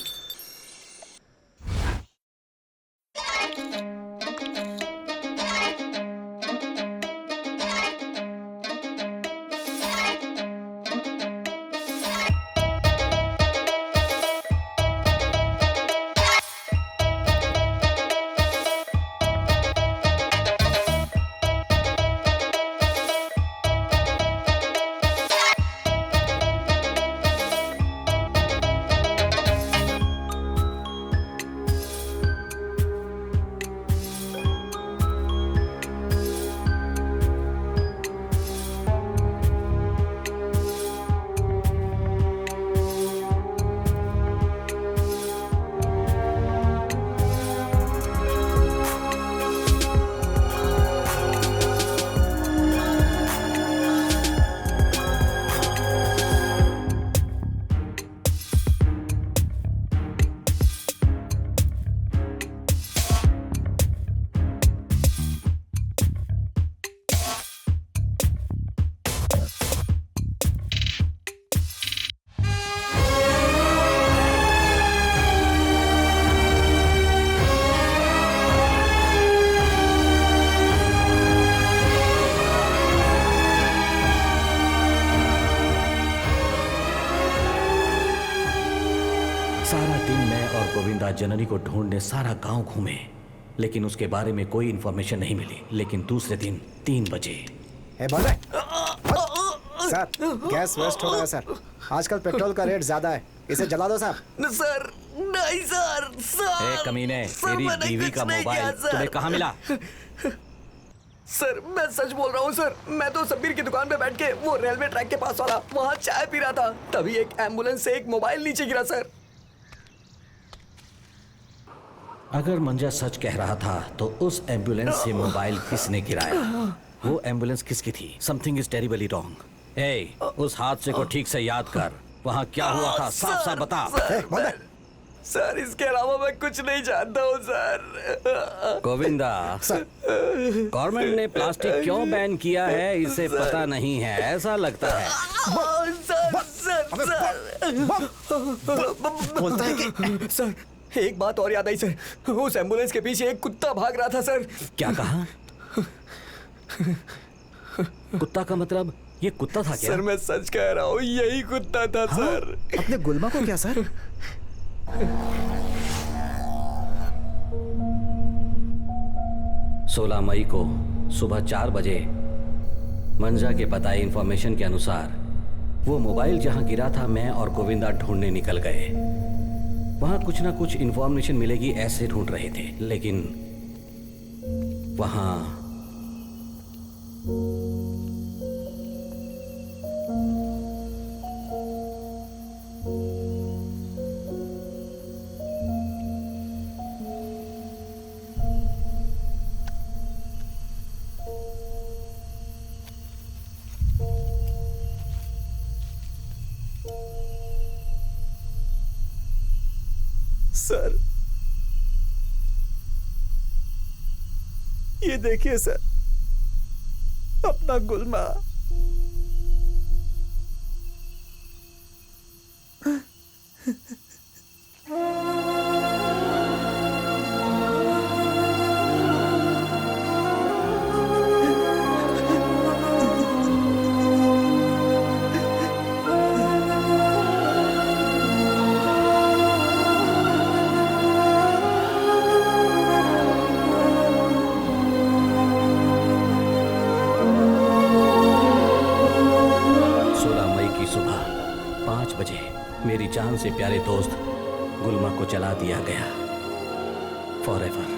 गोविंदा जननी को ढूंढने सारा गांव घूमे, लेकिन उसके बारे में कोई इंफॉर्मेशन नहीं मिली। लेकिन दूसरे दिन 3 बजे सर, गैस वेस्ट हो रहा है सर। आजकल पेट्रोल का रेट ज्यादा है, इसे जला दो साहब। सर नहीं सर, सर ए कमीने, तेरी मैंने बीवी कुछ का नहीं मोबाइल किया, सर। तुम्हें कहाँ मिला? सर मैं सच बोल रहा हूँ सर, मैं तो सब्बीर की दुकान पे बैठ के वो रेलवे ट्रैक के पास वाला वहाँ चाय पी रहा था, तभी एक एम्बुलेंस से एक मोबाइल नीचे गिरा सर। अगर मंजा सच कह रहा था तो उस एम्बुलेंस से मोबाइल किसने गिराया? वो एम्बुलेंस किसकी थी? Something is terribly wrong. ए, उस हादसे को ठीक से याद कर। वहाँ क्या हुआ था? साफ साफ बता। सर इसके अलावा मैं कुछ नहीं जानता हूँ सर। गोविंदा, गवर्नमेंट ने प्लास्टिक क्यों बैन किया है इसे पता नहीं है, ऐसा लगता है। बोलता है कि सर एक बात और याद आई सर, उस एम्बुलेंस के पीछे एक कुत्ता भाग रहा था सर। क्या कहा? कुत्ता का मतलब ये कुत्ता था क्या? सर मैं सच कह रहा हूँ, यही कुत्ता था सर। अपने गुलमा को क्या सर? 16 मई को सुबह 4 बजे मंजा के बताए इंफॉर्मेशन के अनुसार वो मोबाइल जहां गिरा था मैं और गोविंदा ढूंढने निकल गए। वहां कुछ ना कुछ इंफॉर्मेशन मिलेगी ऐसे ढूंढ रहे थे, लेकिन वहां सर ये देखिए सर, अपना गुलमा। मेरी जान से प्यारे दोस्त गुलमा को जला दिया गया। Forever,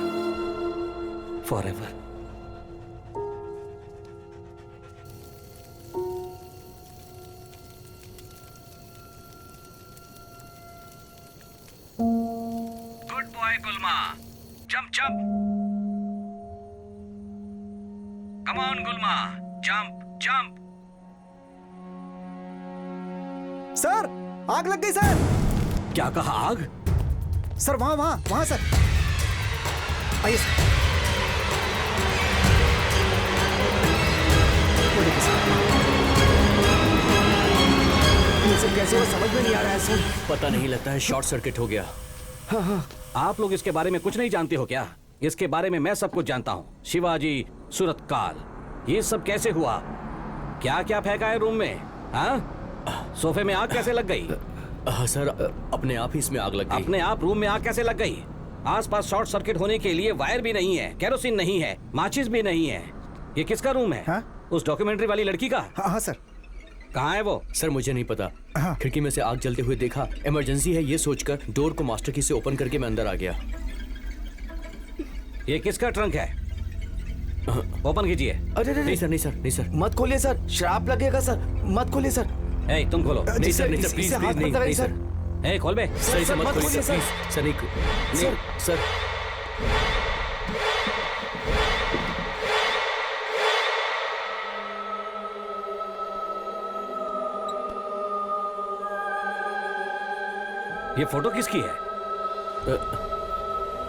forever. Good boy Gulma, jump jump. Come on Gulma, jump jump. Sir आग लग गई सर। क्या कहा? आग? सर वहां वहां वहां सर, आइए सर। ये सब कैसे हुआ समझ में नहीं आ रहा है सर। पता नहीं, लगता है शॉर्ट सर्किट हो गया। हाँ, आप लोग इसके बारे में कुछ नहीं जानते हो क्या? इसके बारे में मैं सब कुछ जानता हूँ। शिवाजी, सूरतकाल, ये सब कैसे हुआ? क्या क्या फेंका है रूम में? हाँ? सोफे में आग कैसे लग गई? सर अपने आप ही इसमें आग लग गई। अपने आप रूम में आग कैसे लग गई? आसपास शॉर्ट सर्किट होने के लिए वायर भी नहीं है, केरोसिन नहीं है, माचिस भी नहीं है। ये किसका रूम है? हाँ? उस डॉक्यूमेंट्री वाली लड़की का? हाँ सर। कहाँ है वो? सर मुझे नहीं पता। हाँ। खिड़की में से आग जलते हुए देखा, इमरजेंसी है ये सोचकर डोर को मास्टर की से ओपन करके मैं अंदर आ गया। ये किसका ट्रंक है? ओपन कीजिए। अरे नहीं सर, नहीं सर, नहीं सर। मत खोलिए सर, श्राप लगेगा सर, मत खोलिए सर। ए, तुम खोलो। नहीं सर, नहीं सर, प्लीज हाथ प्लीज मत नहीं, लगाइए नहीं सर। सर। ए, खोल बे। सर इसे मत मत खोलिए खोलिए सर, सर। Please sir. नहीं सर। ये फोटो किसकी है?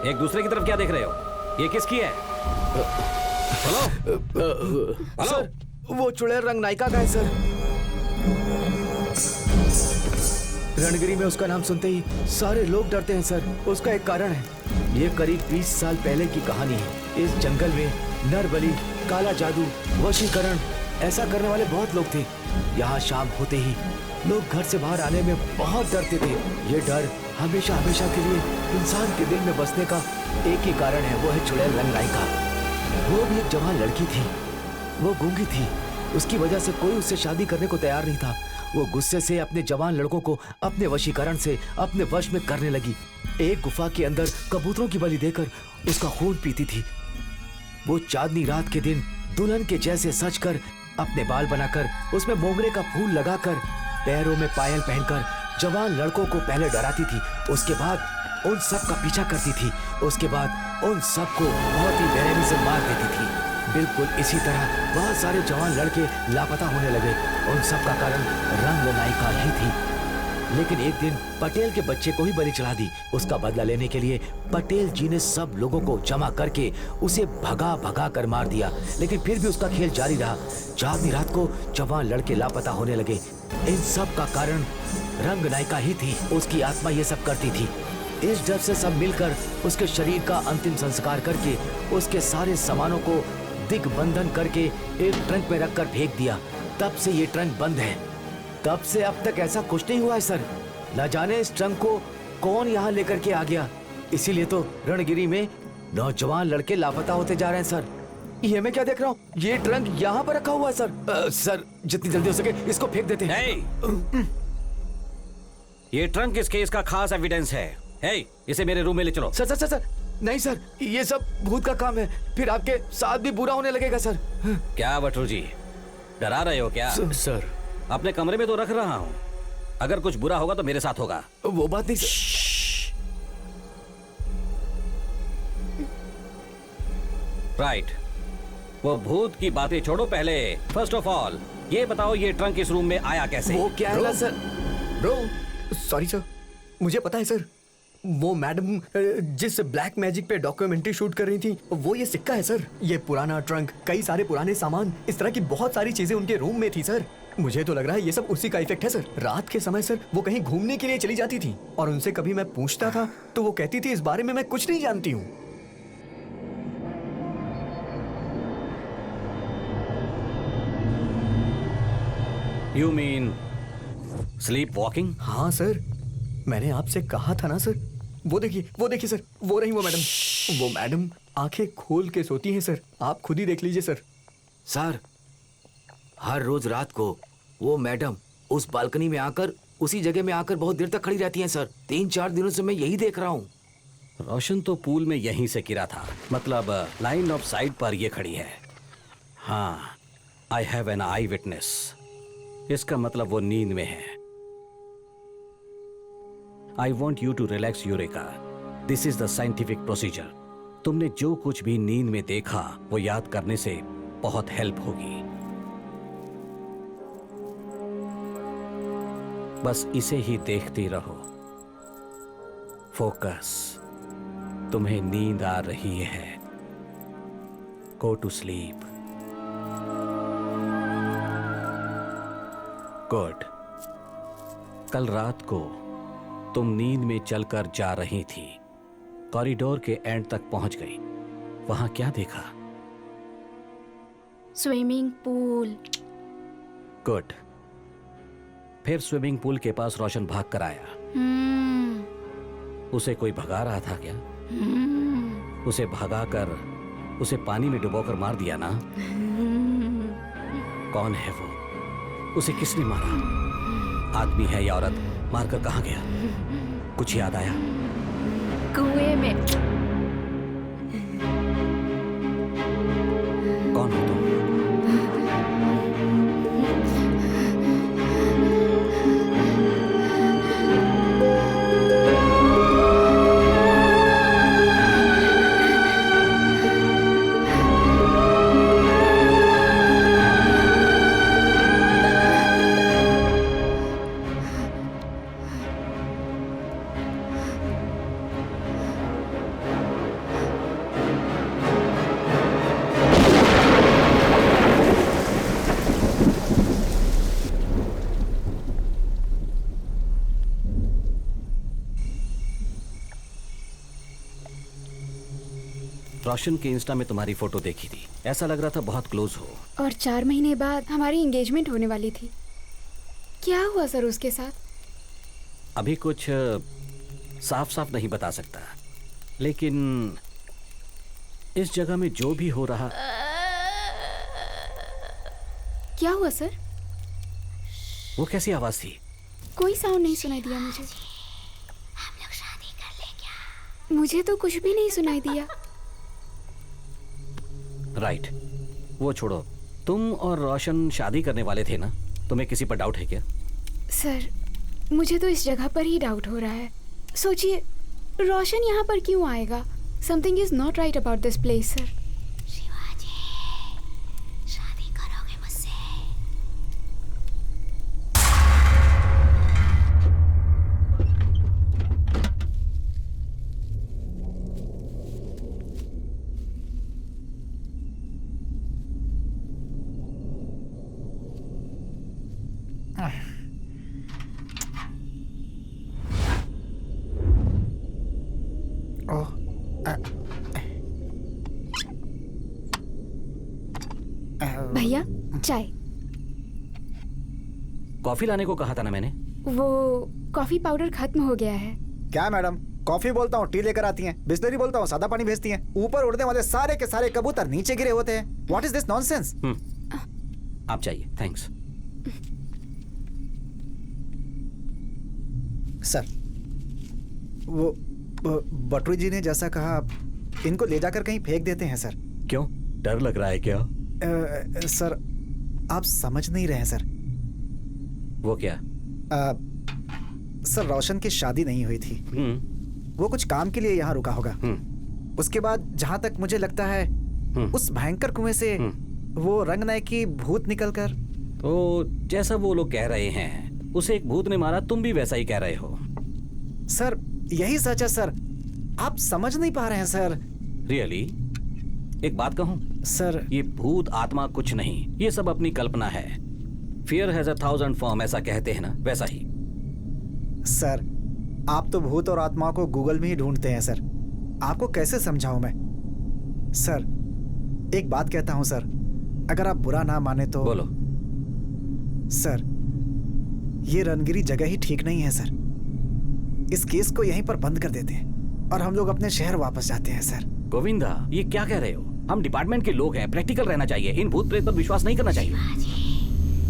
एक दूसरे की तरफ क्या देख रहे हो? ये किसकी है? Hello hello. सर वो चुड़ैल रंग नायिका का है सर। रणगिरी में उसका नाम सुनते ही सारे लोग डरते हैं सर। उसका एक कारण है, ये करीब 20 साल पहले की कहानी है। इस जंगल में नर बलि, काला जादू, वशीकरण ऐसा करने वाले बहुत लोग थे। यहाँ शाम होते ही लोग घर से बाहर आने में बहुत डरते थे। ये डर हमेशा हमेशा के लिए इंसान के दिल में बसने का एक ही कारण है, वो है चुड़ैल रंगनायिका। वो भी एक जवान लड़की थी, वो गूंगी थी। उसकी वजह से कोई उससे शादी करने को तैयार नहीं था। वो गुस्से से अपने जवान लड़कों को अपने वशीकरण से अपने वश में करने लगी। एक गुफा के अंदर कबूतरों की बलि देकर उसका खून पीती थी। वो चांदनी रात के दिन दुल्हन के जैसे सजकर, अपने बाल बनाकर, उसमें मोगरे का फूल लगाकर, पैरों में पायल पहनकर जवान लड़कों को पहले डराती थी, उसके बाद उन सब का पीछा करती थी, उसके बाद उन सबको बहुत ही बेरहमी से मार देती थी। बिल्कुल इसी तरह बहुत सारे जवान लड़के लापता होने लगे। उन सब का कारण रंगनायिका ही थी। लेकिन एक दिन पटेल के बच्चे को ही बलि चढ़ा दी। उसका बदला लेने के लिए पटेल जी ने सब लोगों को जमा करके उसे भगा भगा कर मार दिया। लेकिन फिर भी उसका खेल जारी रहा। चांदनी रात को जवान लड़के लापता होने लगे। इन सब का कारण रंगनायिका ही थी। उसकी आत्मा ये सब करती थी। इस डर से सब मिलकर उसके शरीर का अंतिम संस्कार करके उसके सारे सामानों को दिग्बंधन करके एक ट्रंक में रखकर फेंक दिया। तब से ये ट्रंक बंद है। तब से अब तक ऐसा कुछ नहीं हुआ है सर। न जाने इस ट्रंक को कौन यहाँ लेकर के आ गया। इसीलिए तो रणगिरी में नौजवान लड़के लापता होते जा रहे हैं सर। ये मैं क्या देख रहा हूँ, ये ट्रंक यहाँ पर रखा हुआ है सर। सर जितनी जल्दी हो सके इसको फेंक देते हैं। ये ट्रंक इस केस का खास एविडेंस है। इसे मेरे रूम में ले चलो। सर सर सर सर नहीं सर, ये सब भूत का काम है, फिर आपके साथ भी बुरा होने लगेगा सर। क्या बटरू जी, डरा रहे हो क्या? सर अपने कमरे में तो रख रहा हूँ। अगर कुछ बुरा होगा तो मेरे साथ होगा। वो बात नहीं सर। राइट, वो भूत की बातें छोड़ो। पहले फर्स्ट ऑफ ऑल ये बताओ, ये ट्रंक इस रूम में आया कैसे? वो क्या है सर? ब्रो सॉरी सर, मुझे पता है सर। वो मैडम जिस ब्लैक मैजिक पे डॉक्यूमेंट्री शूट कर रही थी, वो ये सिक्का है सर। ये पुराना ट्रंक, कई सारे पुराने सामान, इस तरह की बहुत सारी चीजें उनके रूम में थी सर। मुझे तो लग रहा है ये सब उसी का इफेक्ट है सर। रात के समय सर वो कहीं घूमने के लिए चली जाती थी और उनसे कभी मैं पूछता था तो वो कहती थी इस बारे में मैं कुछ नहीं जानती हूँ। You mean sleep walking? हाँ सर, मैंने आपसे कहा था ना सर। वो देखिए सर, वो रही वो मैडम। वो मैडम आंखें खोल के सोती हैं सर, आप खुद ही देख लीजिए सर। सर हर रोज रात को वो मैडम उस बालकनी में आकर, उसी जगह में आकर बहुत देर तक खड़ी रहती हैं सर। 3-4 दिनों से मैं यही देख रहा हूँ। रोशन तो पूल में यहीं से गिरा था, मतलब लाइन ऑफ साइट पर ये खड़ी है। हाँ, I have an eyewitness. इसका मतलब वो नींद में है। I want you to relax eureka. This is the scientific procedure. तुमने जो कुछ भी नींद में देखा वो याद करने से बहुत हेल्प होगी। बस इसे ही देखती रहो। फोकस। तुम्हें नींद आ रही है। Go to sleep. गुड। कल रात को तुम नींद में चलकर जा रही थी, कॉरिडोर के एंड तक पहुंच गई। वहां क्या देखा? Swimming pool. गुड। फिर स्विमिंग पूल के पास रोशन भाग कर आया। उसे कोई भगा रहा था क्या? उसे भगाकर उसे पानी में डुबोकर मार दिया ना? कौन है वो? उसे किसने मारा? आदमी है या औरत? मारकर कहाँ गया? कुछ याद आया? कुएं में। कौन हो तुम? रोशन के इंस्टा में तुम्हारी फोटो देखी थी, ऐसा लग रहा था बहुत क्लोज हो। और 4 महीने बाद हमारी एंगेजमेंट होने वाली थी। क्या हुआ सर उसके साथ? अभी कुछ साफ साफ नहीं बता सकता, लेकिन इस जगह में जो भी हो रहा। क्या हुआ सर? वो कैसी आवाज थी? कोई साउंड नहीं सुनाई दिया मुझे। हम लोग शादी कर ले क्या? मुझे तो कुछ भी नहीं सुनाई दिया। राइट, वो छोड़ो। तुम और रोशन शादी करने वाले थे ना? तुम्हें किसी पर डाउट है क्या? सर, मुझे तो इस जगह पर ही डाउट हो रहा है। सोचिए, रोशन यहाँ पर क्यों आएगा? Something is not right about this place sir. Shivaji, शादी करोगे मुझसे? भैया, चाय। कॉफी लाने को कहा था ना मैंने। वो कॉफी पाउडर खत्म हो गया है। क्या मैडम, कॉफी बोलता हूँ टी लेकर आती हैं, बिस्लरी बोलता हूँ सादा पानी भेजती हैं। ऊपर उड़ने वाले सारे के सारे कबूतर नीचे गिरे होते हैं। What is this nonsense? आप चाहिए, थैंक्स। सर, वो बटरू जी ने जैसा कहा, इनको ले जाकर कहीं फेंक देते हैं सर। क्यों, डर लग रहा है क्या? सर, आप समझ नहीं रहे हैं सर। वो क्या? सर, रोशन की शादी नहीं हुई थी। वो कुछ काम के लिए यहाँ रुका होगा। उसके बाद जहाँ तक मुझे लगता है, उस भयंकर कुएं से वो रंगनायक की भूत निकलकर। तो जैसा वो लोग कह रहे हैं, उसे एक भूत ने मारा, तुम भी वैसा ही कह रहे हो। सर, यही सच है सर। आप समझ नहीं पा रहे हैं सर। रियली? एक बात कहूं सर, ये भूत आत्मा कुछ नहीं, ये सब अपनी कल्पना है। फियर हैज 1,000 फॉर्म, ऐसा कहते हैं ना, वैसा ही। सर, आप तो भूत और आत्मा को गूगल में ही ढूंढते हैं सर। आपको कैसे समझाऊं मैं? सर, एक बात कहता हूं सर, अगर आप बुरा ना माने तो। बोलो। सर, ये रनगिरी जगह ही ठीक नहीं है सर। इस केस को यहीं पर बंद कर देते हैं और हम लोग अपने शहर वापस जाते हैं सर। गोविंदा, ये क्या कह रहे हो? हम डिपार्टमेंट के लोग हैं, प्रैक्टिकल रहना चाहिए। इन भूत प्रेत पर विश्वास नहीं करना चाहिए।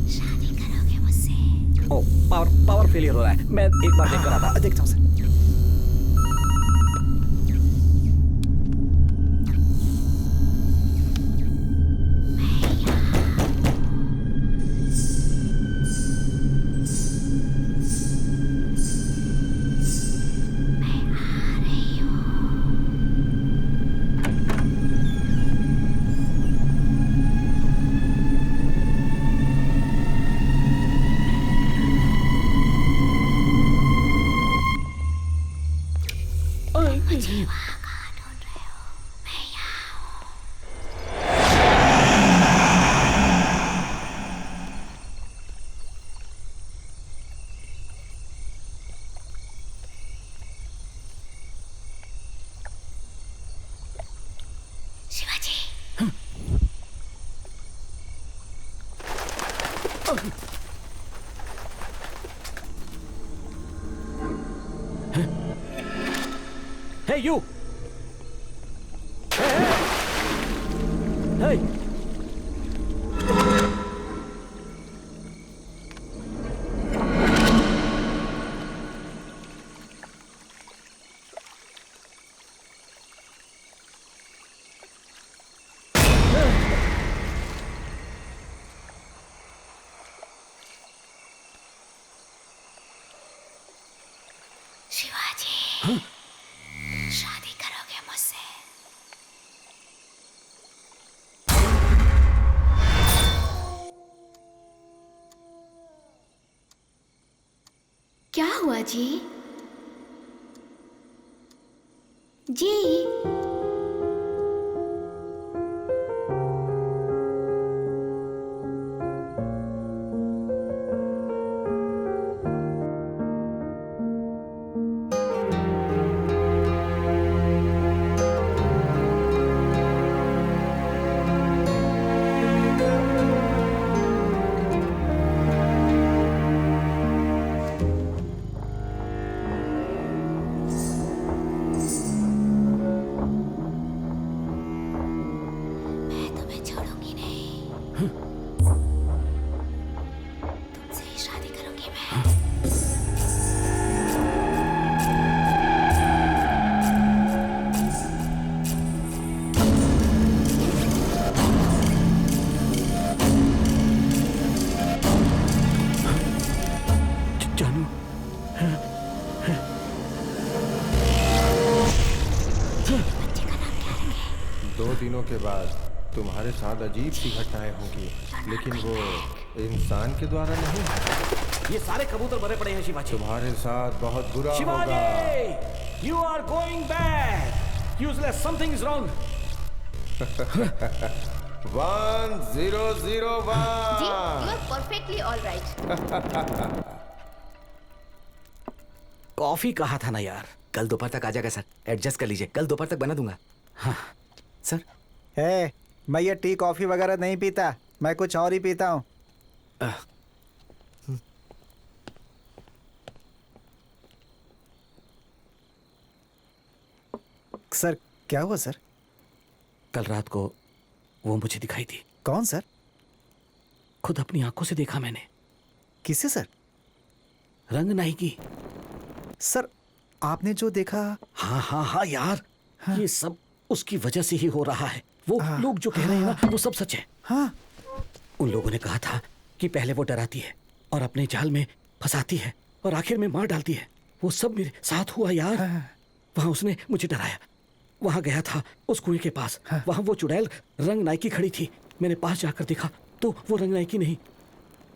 शादी करोगे मुझसे? ओह, पावर फेलियर हो रहा है। मैं एक बार देख कर आता। देखता हूँ sir. Hey, you! Hey! Shivaji, शादी करोगे मुझसे? क्या हुआ जी? जी, के बाद तुम्हारे साथ अजीब सी घटनाएं होंगी, लेकिन वो इंसान के द्वारा नहीं है। ये सारे कबूतर मरे पड़े हैं शिवाजी। तुम्हारे साथ बहुत बुरा होगा। Shivaji, you are going bad. Useless, something is wrong. 1001 ji, you are perfectly all right. Coffee कहा था ना यार। कल दोपहर तक आ जाएगा सर, एडजस्ट कर लीजिए, कल दोपहर तक बना दूंगा। हाँ सर। मैं ये टी कॉफी वगैरह नहीं पीता, मैं कुछ और ही पीता हूँ। सर क्या हुआ सर? कल रात को वो मुझे दिखाई दी। कौन सर? खुद अपनी आंखों से देखा मैंने। किसे सर? रंग नायकी। सर आपने जो देखा? हाँ हाँ हाँ यार, हाँ। ये सब उसकी वजह से ही हो रहा है। वो लोग जो कह रहे हैं ना, वो सब सच है। हाँ। उन लोगों ने कहा था कि पहले वो डराती है और अपने जाल में फंसाती है और आखिर में मार डालती है। वो सब मेरे साथ हुआ यार। वहां उसने मुझे डराया। वहां गया था उस कुएं के पास। वहां वो चुड़ैल रंग नायकी खड़ी थी। मैंने पास जाकर देखा तो वो रंग नायकी नहीं,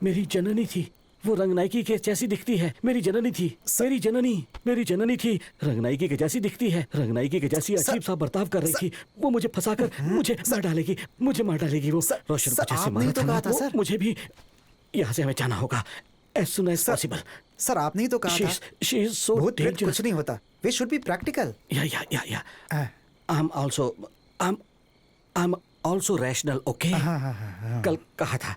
मेरी जननी थी। वो रंग नायकी के जैसी दिखती है। मेरी जननी थी, मेरी जननी थी। रंग नायकी के जैसी दिखती है, रंग नायकी के जैसी अजीब सा बर्ताव कर रही थी। वो मुझे फंसाकर मुझे मार डालेगी। वो रोशन को जैसे मारा था वो मुझे भी। यहाँ से हमें जाना होगा as soon as possible. Sir आपने ही तो कहा था she is so भूत प्रेत dangerous. कुछ नहीं होता, we should be practical. Yeah. I'm also rational, okay? कल कहा था,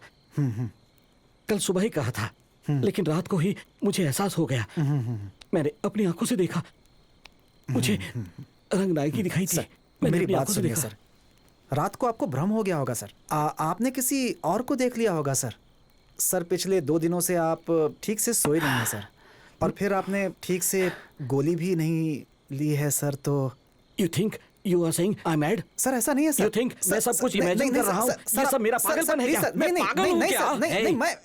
कल सुबह ही कहा था, लेकिन रात को ही मुझे एहसास हो गया। मैंने अपनी आंखों से देखा, मुझे रंग नायकी दिखाई थी। मेरी बात सुनिए सर, रात को आपको भ्रम हो गया होगा सर। आपने किसी और को देख लिया होगा सर। सर पिछले 2 दिनों से आप ठीक से सोए नहीं हैं सर, और फिर आपने ठीक से गोली भी नहीं ली है सर। तो You think you are saying I'm mad? Sir ऐसा नहीं है सर। You think मैं सब कुछ इमेजिन कर रहा हूँ? ये सब मेरा पागलपन है क्या? मैं पागल हूँ क्या?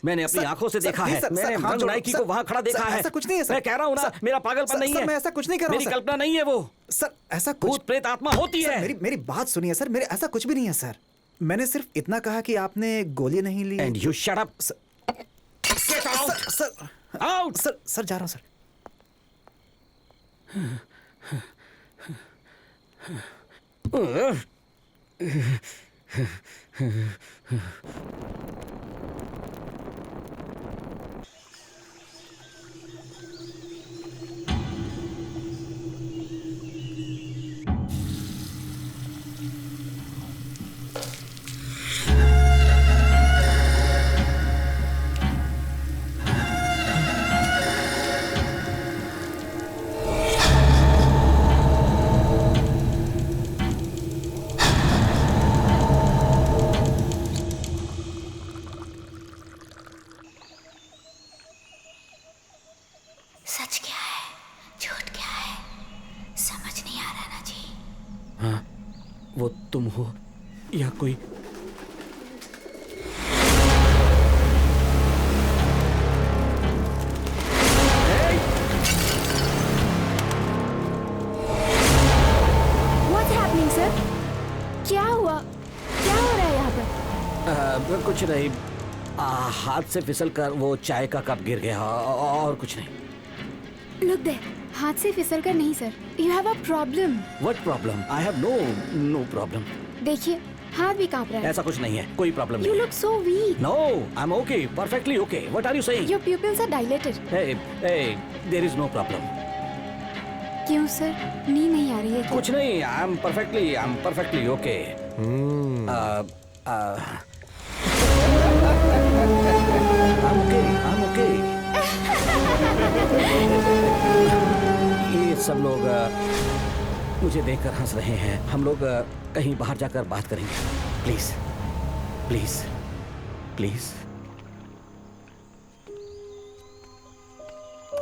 मैंने अपनी आंखों से देखा है। मैंने रंग नायकी को वहाँ खड़ा देखा है। ऐसा कुछ नहीं है सर। मैं कह रहा हूँ ना, मेरा पागलपन नहीं है। मैं ऐसा कुछ नहीं कर रहा हूँ। मेरी कल्पना नहीं है वो। सर ऐसा कुछ भूत प्रेत आत्मा होती है। मेरी बात सुनिए सर, मेरे ऐसा कुछ भी नहीं है सर। मैंने सिर्फ इतना कहा कि आपने गोली नहीं ली। And you shut up. Get out. Sir Out. Sir जा रहा हूँ सर। सच क्या है, झूठ क्या है, समझ नहीं आ रहा ना जी। हाँ, वो तुम हो या कोई? What's happening, sir? क्या हुआ? क्या हो रहा है यहाँ पर? कुछ नहीं, हाथ से फिसल कर वो चाय का कप गिर गया और कुछ नहीं। Look there. हाथ से फिसल कर नहीं sir. You have a problem. What problem? I have no problem. देखिए हाथ भी कांप रहा है। ऐसा कुछ नहीं है, कोई प्रॉब्लम You नहीं है। look so weak. No, I'm okay, perfectly okay. What are you saying? Your pupils are dilated. Hey, there is no problem. क्यों सर? नींद नहीं आ रही है क्या? कुछ नहीं, I'm perfectly okay. I'm okay. ये सब लोग मुझे देखकर हंस रहे हैं। हम लोग कहीं बाहर जाकर बात करेंगे। Please.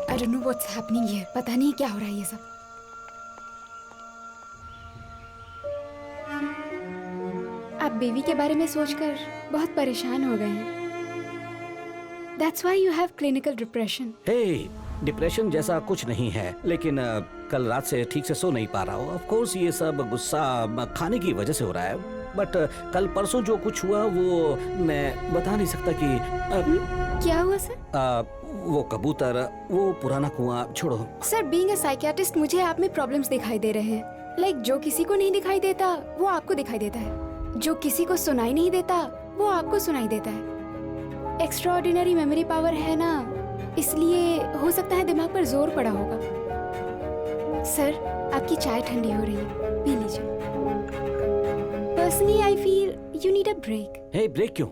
I don't know what's happening here. पता नहीं क्या हो रहा है ये सब। आप बेबी के बारे में सोचकर बहुत परेशान हो गए हैं। That's why you have clinical depression. Hey, depression जैसा कुछ नहीं है, लेकिन कल रात से ठीक से सो नहीं पा रहा हूँ। ऑफ कोर्स ये सब गुस्सा खाने की वजह से हो रहा है। बट कल परसों जो कुछ हुआ वो मैं बता नहीं सकता कि क्या हुआ सर? वो कबूतर, वो पुराना कुआं छोड़ो। सर बीइंग अ साइकियाट्रिस्ट मुझे आप में प्रॉब्लम्स दिखाई दे रहे हैं। लाइक जो किसी को नहीं दिखाई देता वो आपको दिखाई देता है, जो किसी को सुनाई नहीं देता वो आपको सुनाई देता है। एक्स्ट्राऑर्डिनरी मेमोरी पावर है ना, इसलिए हो सकता है दिमाग पर जोर पड़ा होगा। सर आपकी चाय ठंडी हो रही है, पी लीजिए। Personally I feel you need a break. Hey break क्यों?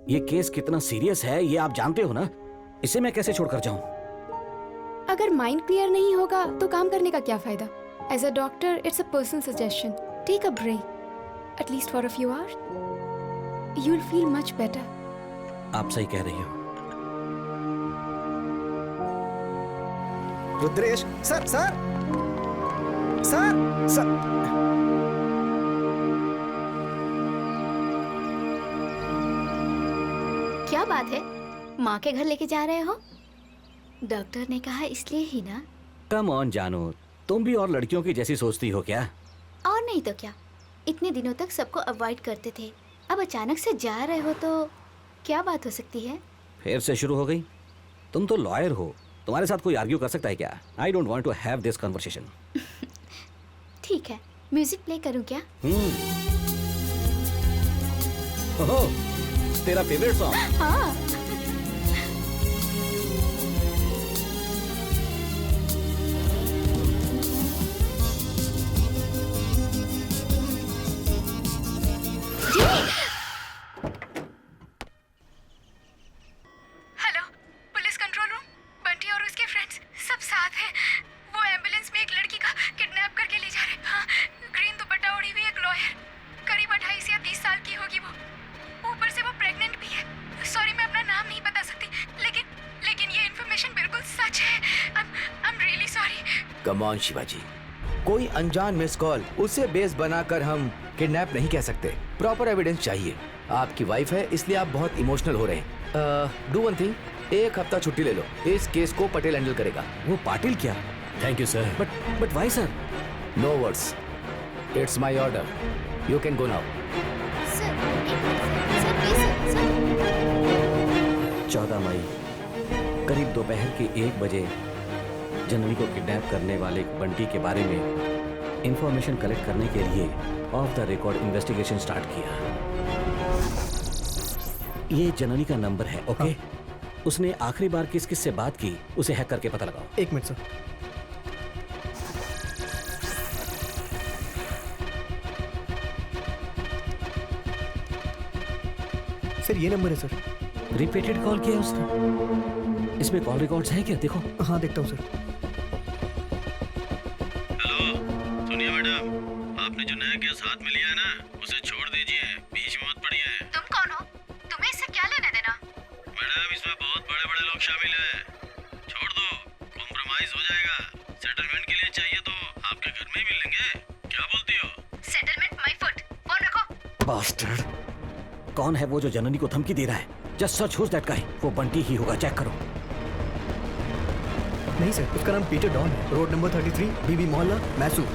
ये केस कितना सीरियस है ये आप जानते हो ना, इसे मैं कैसे छोड़कर जाऊं? अगर माइंड क्लियर नहीं होगा तो काम करने का क्या फायदा? As a doctor it's a personal suggestion, take a break at least for a few hours, you will feel much better. आप सही कह रही हो। Rudresh sir sir sir sir क्या बात है, माँ के घर लेके जा रहे हो? डॉक्टर ने कहा इसलिए ही ना। कम ऑन जानू, तुम भी और लड़कियों की जैसी सोचती हो क्या? और नहीं तो क्या, इतने दिनों तक सबको अवॉइड करते थे, अब अचानक से जा रहे हो तो क्या बात हो सकती है? फिर से शुरू हो गई? तुम तो लॉयर हो, तुम्हारे साथ कोई आर्ग्यू कर सकता है क्या? I don't want to have this conversation. ठीक है, म्यूजिक प्ले करूं क्या? ओहो, तेरा फेवरेट सॉन्ग? हाँ। Hello, police control room. Bunty और उसके फ्रेंड्स सब साथ हैं। वो एम्बुलेंस में एक लड़की का किडनैप करके ले जा रहे हैं। हाँ, ग्रीन दुपट्टा ओढ़ी हुई एक लॉयर, करीब 28 या 30 साल की होगी वो। ऊपर से वो प्रेग्नेंट भी है। सॉरी मैं अपना नाम नहीं बता सकती, लेकिन ये इन्फॉर्मेशन बिल्कुल सच है। आई am really sorry. Come on Shivaji, कोई अनजान मिस कॉल उसे बेस बनाकर हम किडनैप नहीं कह सकते। प्रॉपर एविडेंस चाहिए। आपकी वाइफ है इसलिए आप बहुत इमोशनल हो रहे हैं। डू वन थिंग, एक हफ्ता छुट्टी ले लो, इस केस को पटेल हैंडल करेगा। वो पाटिल क्या? Thank you sir. But why sir? No words, it's my order, you can go now. Sir, sir please sir. 14 मई करीब दोपहर के 1 बजे जननी को किडनैप करने वाले बंटी के बारे में इंफॉर्मेशन कलेक्ट करने के लिए of the record investigation start किया। ये जननी का नंबर है, ओके? उसने आखिरी बार किस किस से बात की उसे हैक करके पता लगाओ। 1 मिनट सर। सर ये नंबर है सर। रिपीटेड कॉल किया उसने? इसमें कॉल रिकॉर्ड्स हैं क्या? देखो। हाँ देखता हूँ सर। हेलो, सुनिए मैडम, आपने जो नया केस हाथ में लिया है ना, उसे छोड़ दीजिए, बीच में मत पड़िए। तुम कौन हो? तुम्हें इससे क्या लेना देना? मैडम इसमें बहुत बड़े-बड़े लोग शामिल हैं, छोड़ दो, कॉम्प्रोमाइज हो जाएगा। सेटलमेंट के लिए चाहिए तो आपके घर में ही मिलेंगे, क्या बोलती हो? सेटलमेंट माय फुट, फोन रखो। बास्टर्ड, कौन है वो जो जननी को धमकी दे रहा है? Just search who's that guy. वो बंटी ही होगा, चेक करो। नहीं सर, उसका नाम पीटर डॉन है, रोड नंबर 33, बीबी मोहल्ला, मैसूर।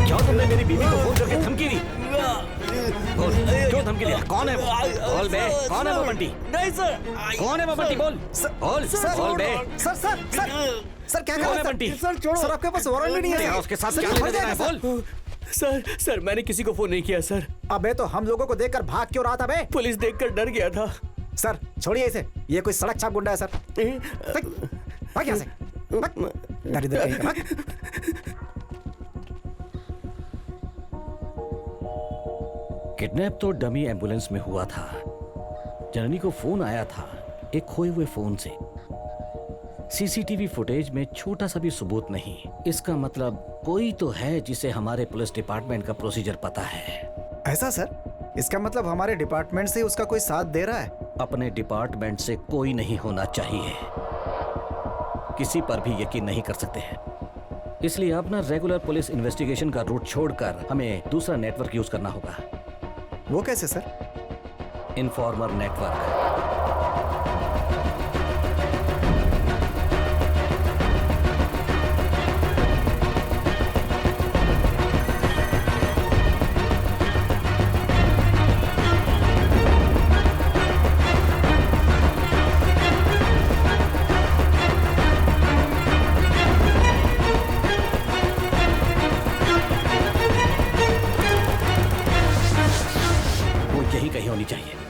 क्या तुमने मेरी बीवी को फोन करके धमकी दी? बोल, क्यों धमकी दिया? कौन है वो? बोल बे, कौन है वो बंटी? नहीं सर। कौन है वो बंटी? बोल बोल बोल बे। सर सर सर सर क्या कर कौन रहे है हैं बंटी? सर छोड़ो सर, आपके पास वारंट भी नहीं है। तेरा उसके साथ सर, क्या ये लेना हो देना है? जाएगा, बोल। सर मैंने किसी को फोन नहीं किया सर। अबे तो हम लोगों को देखकर भाग क्यों रहा था बे? पुलिस देखकर डर गया था। सर छोड़िए इसे, ये कोई सड़क छाप गुंडा है सर। भाग यहाँ से, भाग। दरिद्र कहीं का, भाग। किडनैप तो डमी एम्बुलेंस में हुआ था। जननी को फोन आया था एक खोए हुए फोन से। सीसीटीवी फुटेज में छोटा सा भी सबूत नहीं। इसका मतलब कोई तो है जिसे हमारे पुलिस डिपार्टमेंट का प्रोसीजर पता है। ऐसा सर? इसका मतलब हमारे डिपार्टमेंट से उसका कोई साथ दे रहा है? अपने डिपार्टमेंट से कोई नहीं होना चाहिए, किसी पर भी यकीन नहीं कर सकते हैं। इसलिए अपना रेगुलर पुलिस इन्वेस्टिगेशन का रूट छोड़कर हमें दूसरा नेटवर्क यूज करना होगा। वो कैसे सर? Informer network.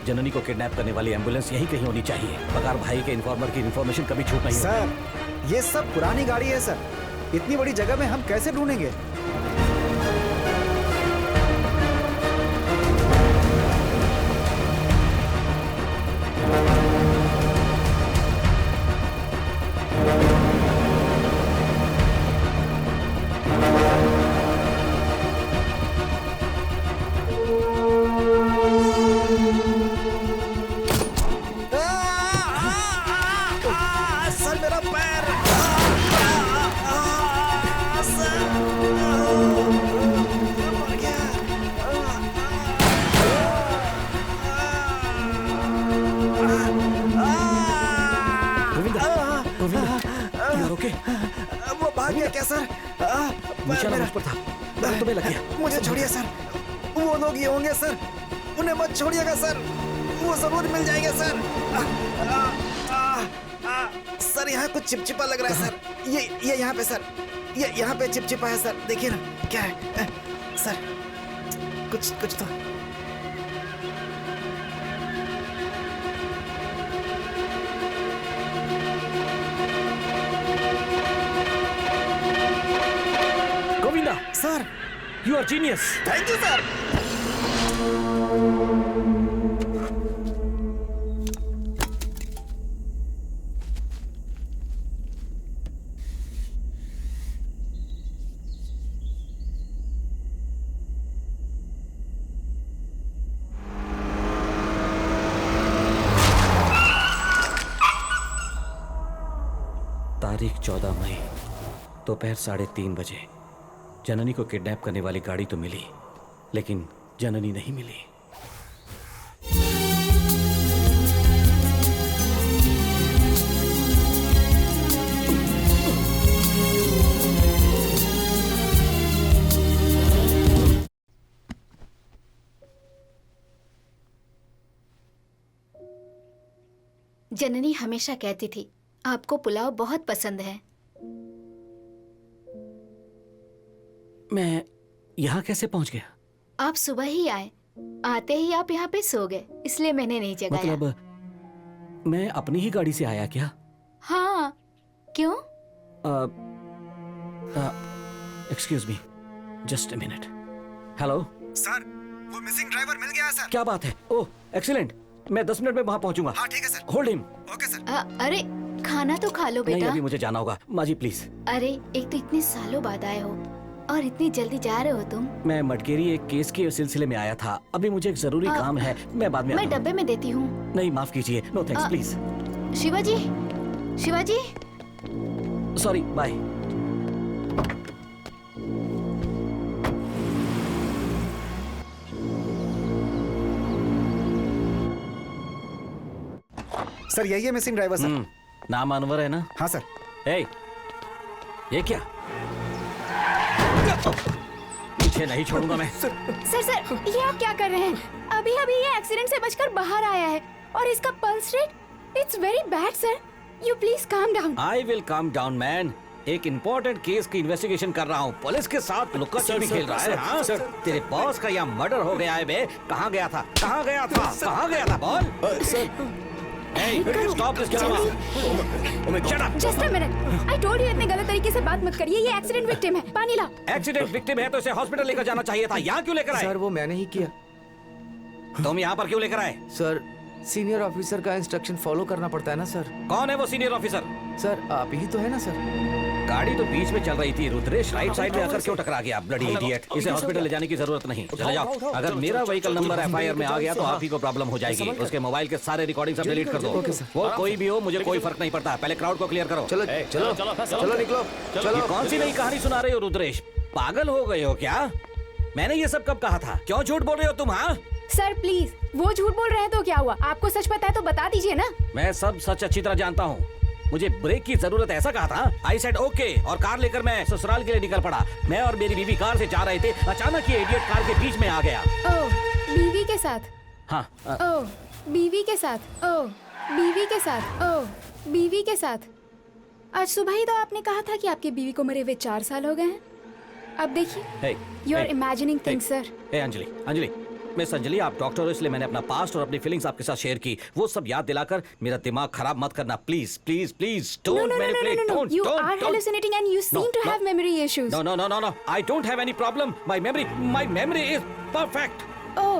जननी को किडनैप करने वाली एम्बुलेंस यहीं कहीं होनी चाहिए। पगार भाई के इन्फॉर्मर की इन्फॉर्मेशन कभी छूट नहीं सर, ये सब पुरानी गाड़ी है सर। इतनी बड़ी जगह में हम कैसे ढूंढेंगे? मुझे छोड़िए सर, वो लोग ये होंगे सर, उन्हें मत छोड़िएगा सर, वो जरूर मिल जाएंगे सर। सर यहाँ कुछ चिपचिपा लग रहा है सर, ये यहाँ पे सर, ये यहाँ पे चिपचिपा है सर, देखिए ना क्या है सर, कुछ तो। Govinda sir, You are genius. Thank you, sir. तारीख 14 मई दोपहर 3:30 बजे। जननी को किडनैप करने वाली गाड़ी तो मिली, लेकिन जननी नहीं मिली। जननी हमेशा कहती थी, आपको पुलाव बहुत पसंद है। मैं यहाँ कैसे पहुँच गया? आप सुबह ही आए, आते ही आप यहाँ पे सो गए, इसलिए मैंने नहीं जगाया। मतलब मैं अपनी ही गाड़ी से आया क्या? हाँ, क्यों? Excuse me, just a minute. Hello sir, वो मिसिंग ड्राइवर मिल गया सर। क्या बात है? ओह एक्सीलेंट, मैं 10 मिनट में वहाँ पहुँचूंगा। हाँ ठीक है sir. Hold him. Okay sir. अरे खाना तो खा लो बेटा। नहीं, अभी मुझे जाना होगा। माजी प्लीज। अरे एक तो इतने सालों बाद आए हो और इतनी जल्दी जा रहे हो तुम। मैं मटकेरी एक केस के सिलसिले में आया था, अभी मुझे एक जरूरी काम है, मैं बाद में। मैं डब्बे में देती हूँ। नहीं माफ कीजिए, no thanks please. Shivaji, Shivaji. Sorry, bye. Sir यही है मिसिंग ड्राइवर सर। नाम अनवर है ना? हाँ सर। ए, ये क्या? पीछे नहीं छोड़ूंगा मैं। सर, ये आप क्या कर रहे हैं? अभी अभी ये एक्सीडेंट से बचकर बाहर आया है और इसका pulse rate it's very bad sir. You please calm down. I will calm down man. एक इम्पोर्टेंट केस की इन्वेस्टिगेशन कर रहा हूँ, पुलिस के साथ लुक्का छिपी खेल रहा है। हाँ सर, तेरे बॉस का यहाँ मर्डर हो गया है बे। कहाँ गया था? कहाँ गया था? कहाँ गया था? बोल sir. Hey, stop this drama. Shut up. Just a minute. I told you इतने गलत तरीके से बात मत करिए। ये एक्सीडेंट विक्टिम है। पानी ला। एक्सीडेंट विक्टिम है तो इसे हॉस्पिटल लेकर जाना चाहिए था। यहाँ क्यों लेकर आए? सर वो मैंने ही किया। तुम यहाँ पर क्यों लेकर आए? सर सीनियर ऑफिसर का इंस्ट्रक्शन फॉलो करना पड़ता है ना सर। कौन है वो सीनियर ऑफिसर? सर आप ही तो है ना सर। गाड़ी तो बीच में चल रही थी, रुद्रेश राइट साइड में आकर क्यों टकरा गया? Bloody idiot. इसे हॉस्पिटल ले जाने की जरूरत नहीं, चले जाओ। अगर मेरा व्हीकल नंबर एफआईआर में आ गया तो आप ही को प्रॉब्लम हो जाएगी। उसके मोबाइल के सारे रिकॉर्डिंग सब डिलीट कर दो। वो कोई भी हो, मुझे कोई फर्क नहीं पड़ता। पहले क्राउड को क्लियर करो। चलो चलो चलो निकलो। चलो। कौन सी नई कहानी सुना रहे हो रुद्रेश? पागल हो गए हो क्या? मैंने ये सब कब कहा था? क्यों झूठ बोल रहे हो तुम? हाँ सर प्लीज, वो झूठ बोल रहे हैं तो क्या हुआ? आपको सच पता है तो बता दीजिए ना। मैं सब सच अच्छी तरह जानता हूँ। मुझे ब्रेक की जरूरत है, ऐसा कहा था। आई सेड ओके और कार लेकर मैं ससुराल के लिए निकल पड़ा। मैं और मेरी बीवी कार से जा रहे थे, अचानक ये इडियट कार के बीच में आ गया। ओह, बीवी के साथ? हाँ। ओह, बीवी के साथ? ओह, बीवी के साथ? ओह, बीवी के साथ? आज सुबह ही तो आपने कहा था कि आपकी बीवी को मरे हुए 4 साल हो गए हैं। अब देखिए, you are imagining things sir. Anjali, miss Anjali, आप डॉक्टर हो इसलिए मैंने अपना पास्ट और अपनी फीलिंग्स आपके साथ शेयर की। वो सब याद दिलाकर मेरा दिमाग खराब मत करना, please please please. Don't manipulate, don't. You are hallucinating and you seem to have memory issues. No. I don't have any problem. My memory is perfect. Oh,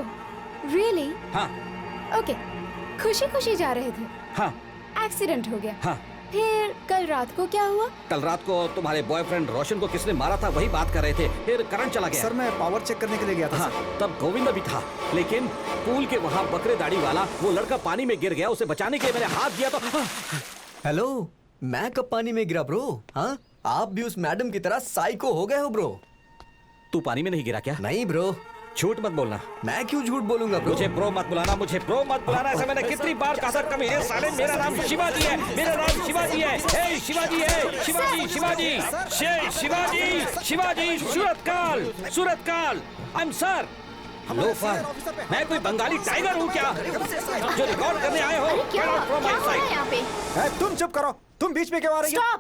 really? हाँ। Okay. खुशी जा रहे थे। हाँ। एक्सीडेंट हो गया। हाँ। फिर कल रात को क्या हुआ? कल रात को तुम्हारे बॉयफ्रेंड रोशन को किसने मारा था वही बात कर रहे थे। फिर करंट चला गया। सर मैं पावर चेक करने के लिए गया था। हाँ, तब गोविंदा भी था, लेकिन पूल के वहाँ बकरे दाढ़ी वाला वो लड़का पानी में गिर गया। उसे बचाने के लिए मैंने हाथ दिया तो हेलो, मैं कब पानी में गिरा ब्रो? हाँ, आप भी उस मैडम की तरह साइको हो गए हो ब्रो। तू पानी में नहीं गिरा क्या? नहीं ब्रो। झूठ मत बोलना। मैं क्यों झूठ बोलूंगा ब्रो? मुझे ब्रो मत बुलाना, मुझे ब्रो मत बुलाना। ऐसा मैंने कितनी बार कहा था। कमीने साले, मेरा नाम शिवाजी है, मेरा नाम शिवाजी है। हे शिवाजी है, Shivaji, Suratkal. I am sir. Loafer, मैं कोई बंगाली टाइगर हूँ क्या जो रिकॉर्ड करने आए हो? तुम चुप करो, तुम बीच में क्यों आ रही हो? Stop!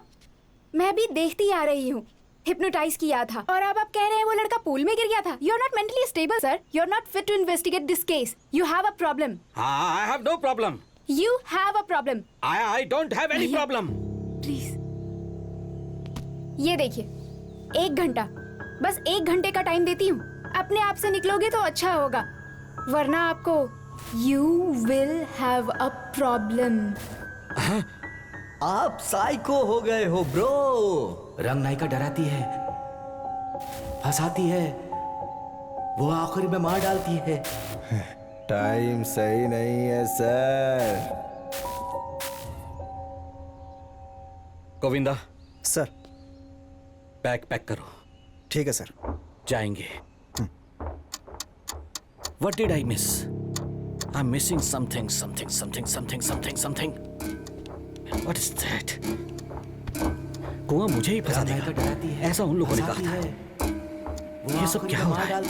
मैं भी देखती आ रही हूँ। हिप्नोटाइज किया था और अब आप कह रहे हैं वो लड़का पूल में गिर गया था। You are not mentally stable sir. You are not fit to investigate this case. You have a problem. I have no problem. You have a problem. I don't have any problem. Please ये देखिए, 1 घंटा, बस 1 घंटे का टाइम देती हूँ। अपने आप से निकलोगे तो अच्छा होगा, वरना आपको you will have a problem. आप साइको हो गए हो ब्रो। रंग नायिका डराती है, फंसाती है, वो आखिरी में मार डालती है। टाइम सही नहीं है sir. Govinda sir, bag pack करो। ठीक है सर। जाएंगे। What did I miss? I'm missing something. What is that? कुआं मुझे ही फंसा देगा, ऐसा उन लोगों ने कहा था। ये सब क्या हो रहा है?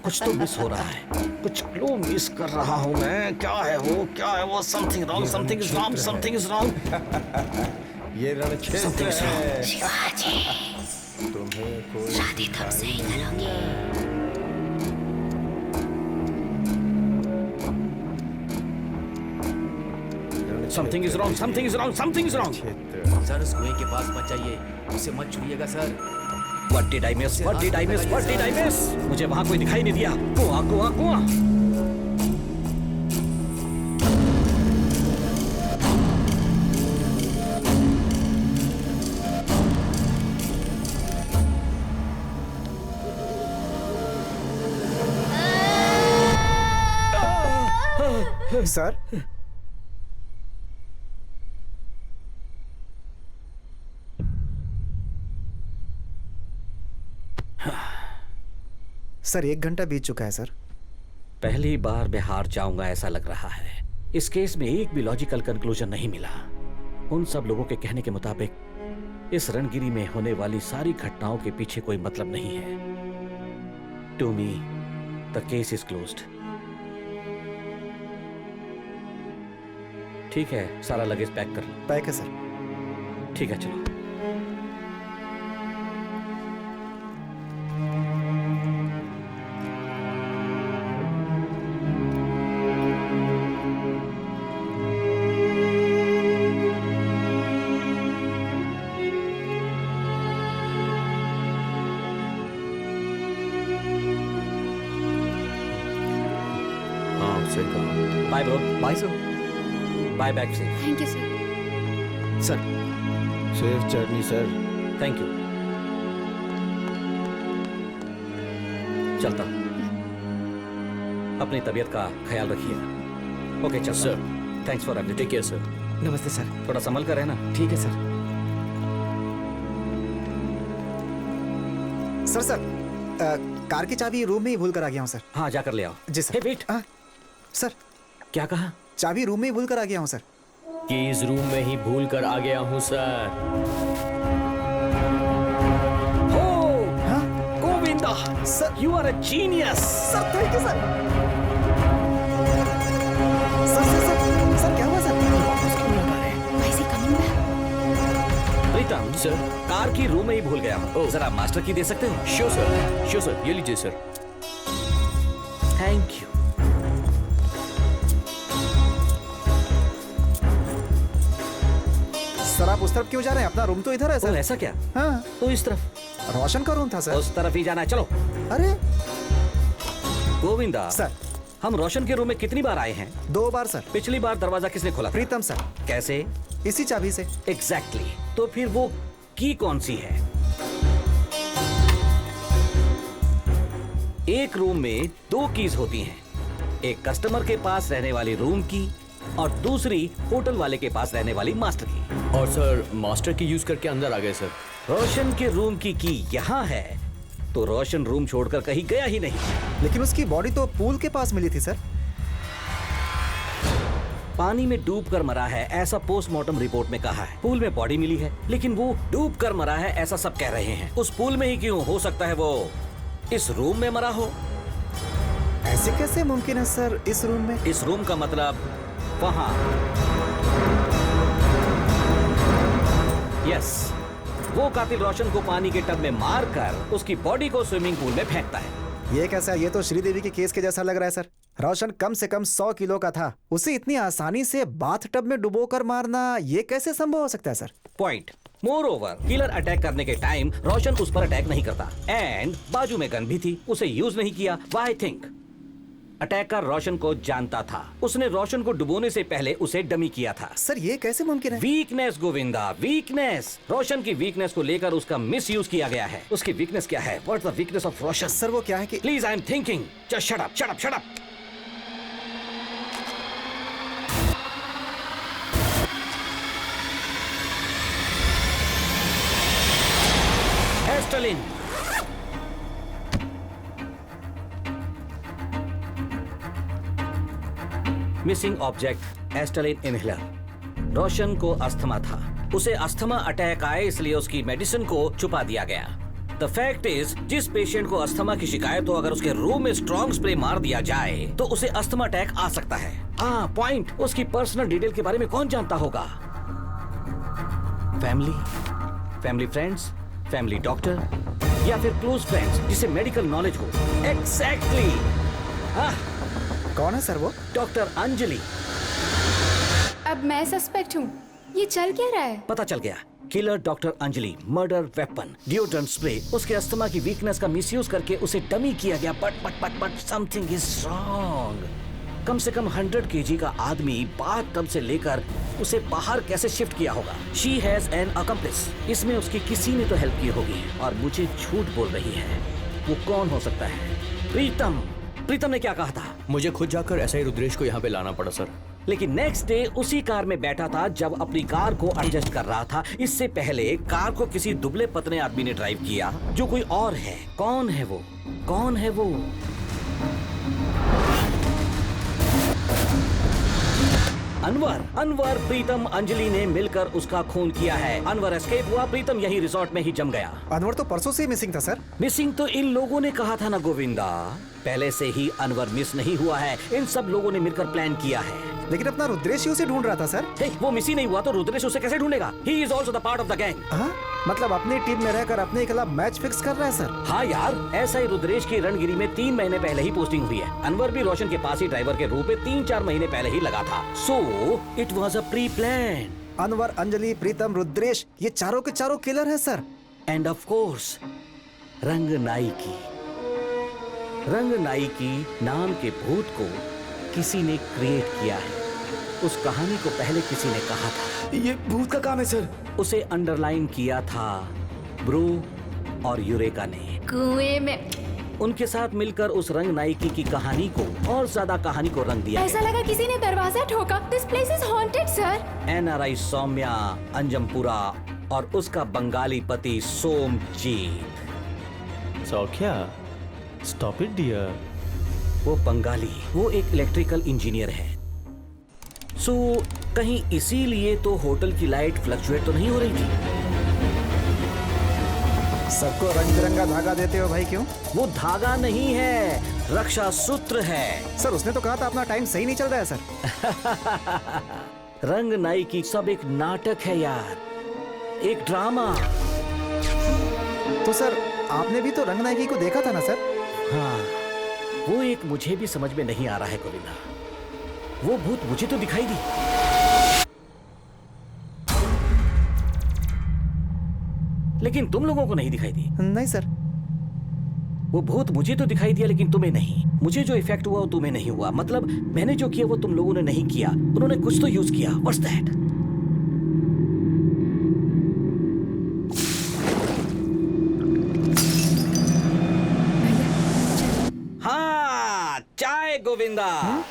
कुछ तो मिस हो रहा है, कुछ क्लू मिस कर रहा हूँ मैं। क्या है वो? Something is wrong. ये रणक्षेत्र है। शिवाजी, तुम्हें कोई शादी तब से ही करोगे। Something is wrong. सर उस कुएं के पास मत जाइए, उसे मत छूइएगा sir. What did I miss? मुझे वहाँ कोई दिखाई नहीं दिया। कुआं। सर, सर 1 घंटा बीत चुका है सर। पहली बार मैं हार जाऊंगा ऐसा लग रहा है। इस केस में एक भी लॉजिकल कंक्लूजन नहीं मिला। उन सब लोगों के कहने के मुताबिक इस रणगिरी में होने वाली सारी घटनाओं के पीछे कोई मतलब नहीं है। To me the case is closed. ठीक है, सारा लगेज पैक कर लो। पैक है सर। ठीक है, चलो। Bye bro. Bye sir. Bye back से। Thank you sir. Sir safe journey sir. Thank you. चलता हूं। अपनी तबीयत का ख्याल रखिए। ओके चल sir. Thanks for everything. Take care sir. नमस्ते सर। थोड़ा संभल कर रहना। ठीक है सर। सर कार की चाबी रूम में ही भूल कर आ गया हूँ सर। हाँ, जाकर ले आओ। जी सर। वेट, सर क्या कहा? चाबी रूम में ही भूल कर आ गया हूँ सर। कीज रूम में ही भूल कर आ गया हूँ sir. Govinda, sir you are a genius. Sir thank you sir. Sir क्या हुआ sir? Why is he coming back? Pritam sir, car की रूम में ही भूल गया हूँ। जरा मास्टर की दे सकते हो? श्योर सर, श्योर सर, ये लीजिए सर। Thank you. सर आप उस तरफ क्यों जा रहे हैं? अपना रूम तो इधर है सर। ऐसा क्या? हाँ तो इस तरफ रोशन का रूम था सर। उस तरफ ही जाना है, चलो। अरे गोविंदा सर, हम रोशन के रूम में कितनी बार आए हैं? 2 बार सर। पिछली बार दरवाजा किसने खोला था? प्रीतम सर। कैसे? इसी चाबी से। एग्जैक्टली। तो फिर वो की कौन सी है? एक रूम में 2 कीज होती हैं, एक कस्टमर के पास रहने वाली रूम की और दूसरी होटल वाले के पास रहने वाली मास्टर की। और सर मास्टर की यूज करके अंदर आ गए सर। रोशन के रूम की यहाँ है, तो रोशन रूम छोड़कर कहीं गया ही नहीं। लेकिन उसकी बॉडी तो पूल के पास मिली थी सर। पानी में डूबकर मरा है ऐसा पोस्टमार्टम रिपोर्ट में कहा है। पूल में बॉडी मिली है, लेकिन वो डूबकर मरा है ऐसा सब कह रहे हैं। उस पूल में ही क्यों? हो सकता है वो इस रूम में मरा हो। ऐसे कैसे मुमकिन है सर? इस रूम में? इस रूम का मतलब वहां। यस, वो कातिल रोशन को पानी के टब में मारकर उसकी बॉडी को स्विमिंग पूल में फेंकता है। ये कैसा? ये तो श्रीदेवी के केस के जैसा लग रहा है सर। रोशन कम से कम 100 किलो का था, उसे इतनी आसानी से बाथ टब में डुबोकर मारना ये कैसे संभव हो सकता है sir? Point. More over, killer attack करने के टाइम रोशन उस पर अटैक नहीं करता, एंड बाजू में गन भी थी, उसे यूज नहीं किया। Why think? अटैकर रोशन को जानता था, उसने रोशन को डुबोने से पहले उसे डमी किया था। सर ये कैसे मुमकिन है? Weakness Govinda, weakness. रोशन की वीकनेस को लेकर उसका मिसयूज किया गया है। उसकी वीकनेस क्या है? What's the weakness of Roshan? Sir वो क्या है कि please I am thinking, just shut up, shut up, shut up. Asthalin. Missing object Asthalin inhaler. Roshan को अस्थमा था, उसे अस्थमा अटैक आए इसलिए उसकी मेडिसिन को छुपा दिया गया। द फैक्ट इज, जिस पेशेंट को अस्थमा की शिकायत हो, अगर उसके रूम में स्ट्रॉन्ग स्प्रे मार दिया जाए तो उसे अस्थमा अटैक आ सकता है। हाँ पॉइंट, उसकी पर्सनल डिटेल के बारे में कौन जानता होगा? Family, family friends, family doctor या फिर क्लोज फ्रेंड्स जिसे मेडिकल नॉलेज हो। एग्जैक्टली। कौन है सर वो? डॉक्टर अंजलि। अब मैं सस्पेक्ट हूँ। ये चल क्या रहा है? पता चल गया। Killer doctor Anjali, murder weapon, deodorant spray, उसके अस्थमा की वीकनेस का मिसयूज करके उसे डमी किया गया। But something is wrong. कम से कम 100 kg का आदमी बाथ टब से लेकर उसे बाहर कैसे शिफ्ट किया होगा? She has an accomplish. इसमें उसकी किसी ने तो हेल्प की होगी और मुझे झूठ बोल रही है। वो कौन हो सकता है? प्रीतम। प्रीतम ने क्या कहा था? मुझे खुद जाकर ऐसा ही रुद्रेश को यहाँ पे लाना पड़ा सर। लेकिन नेक्स्ट डे उसी कार में बैठा था जब अपनी कार को एडजस्ट कर रहा था। इससे पहले कार को किसी दुबले पतले आदमी ने ड्राइव किया जो कोई और है। कौन है वो? कौन है वो? अनवर प्रीतम अंजलि ने मिलकर उसका खून किया है। अनवर एस्केप हुआ, प्रीतम यही रिसोर्ट में ही जम गया। अनवर तो परसों से मिसिंग था सर। मिसिंग तो इन लोगों ने कहा था ना गोविंदा, पहले से ही अनवर मिस नहीं हुआ है। इन सब लोगों ने मिलकर प्लान किया है। लेकिन अपना रुद्रेश उसे ढूंढ रहा था सर। वो मिस ही नहीं हुआ तो रुद्रेश उसे कैसे ढूंढेगा? He is also the part of the gang। मतलब अपनी टीम में रहकर अपने ही खिलाफ मैच फिक्स कर रहा है सर। हाँ यार, ऐसा ही रुद्रेश की रणगिरी में 3 महीने पहले ही पोस्टिंग हुई है। अनवर भी रोशन के पास ही ड्राइवर के रूप में 3-4 महीने पहले ही लगा था। So it was a preplan. Anwar, Anjali, Pritam, Rudresh, ये चारों के चारों किलर है sir. And of course Ranganai नाम के भूत को किसी ने क्रिएट किया है। उस कहानी को पहले किसी ने कहा था। ये भूत का काम है सर। उसे अंडरलाइन किया था ब्रू और यूरेका ने। कुएं में उनके साथ मिलकर उस रंगनायकी की कहानी को और ज्यादा कहानी को रंग दिया। ऐसा लगा किसी ने दरवाजा ठोका। This place is haunted sir. NRI Soumya Anjampura और उसका बंगाली पति Somjit. Saukhya, stop it dear. वो बंगाली, वो एक इलेक्ट्रिकल इंजीनियर है। सो कहीं इसीलिए तो होटल की लाइट फ्लक्चुएट तो नहीं हो रही थी। सबको रंग बिरंगा धागा देते हो भाई, क्यों? वो धागा नहीं है, रक्षा सूत्र है। सर उसने तो कहा था अपना टाइम सही नहीं चल रहा है सर। रंग नाई की सब एक नाटक है यार, एक ड्रामा। तो सर आपने भी तो रंग नायकी को देखा था ना सर? हाँ, वो एक मुझे भी समझ में नहीं आ रहा है गोविंदा। वो भूत मुझे तो दिखाई दी, लेकिन तुम लोगों को नहीं दिखाई दी। नहीं सर। वो भूत मुझे तो दिखाई दिया लेकिन तुम्हें नहीं। मुझे जो इफेक्ट हुआ वो तुम्हें नहीं हुआ। मतलब मैंने जो किया वो तुम लोगों ने नहीं किया। उन्होंने कुछ तो यूज किया। What's that? हाँ, चाय गोविंदा।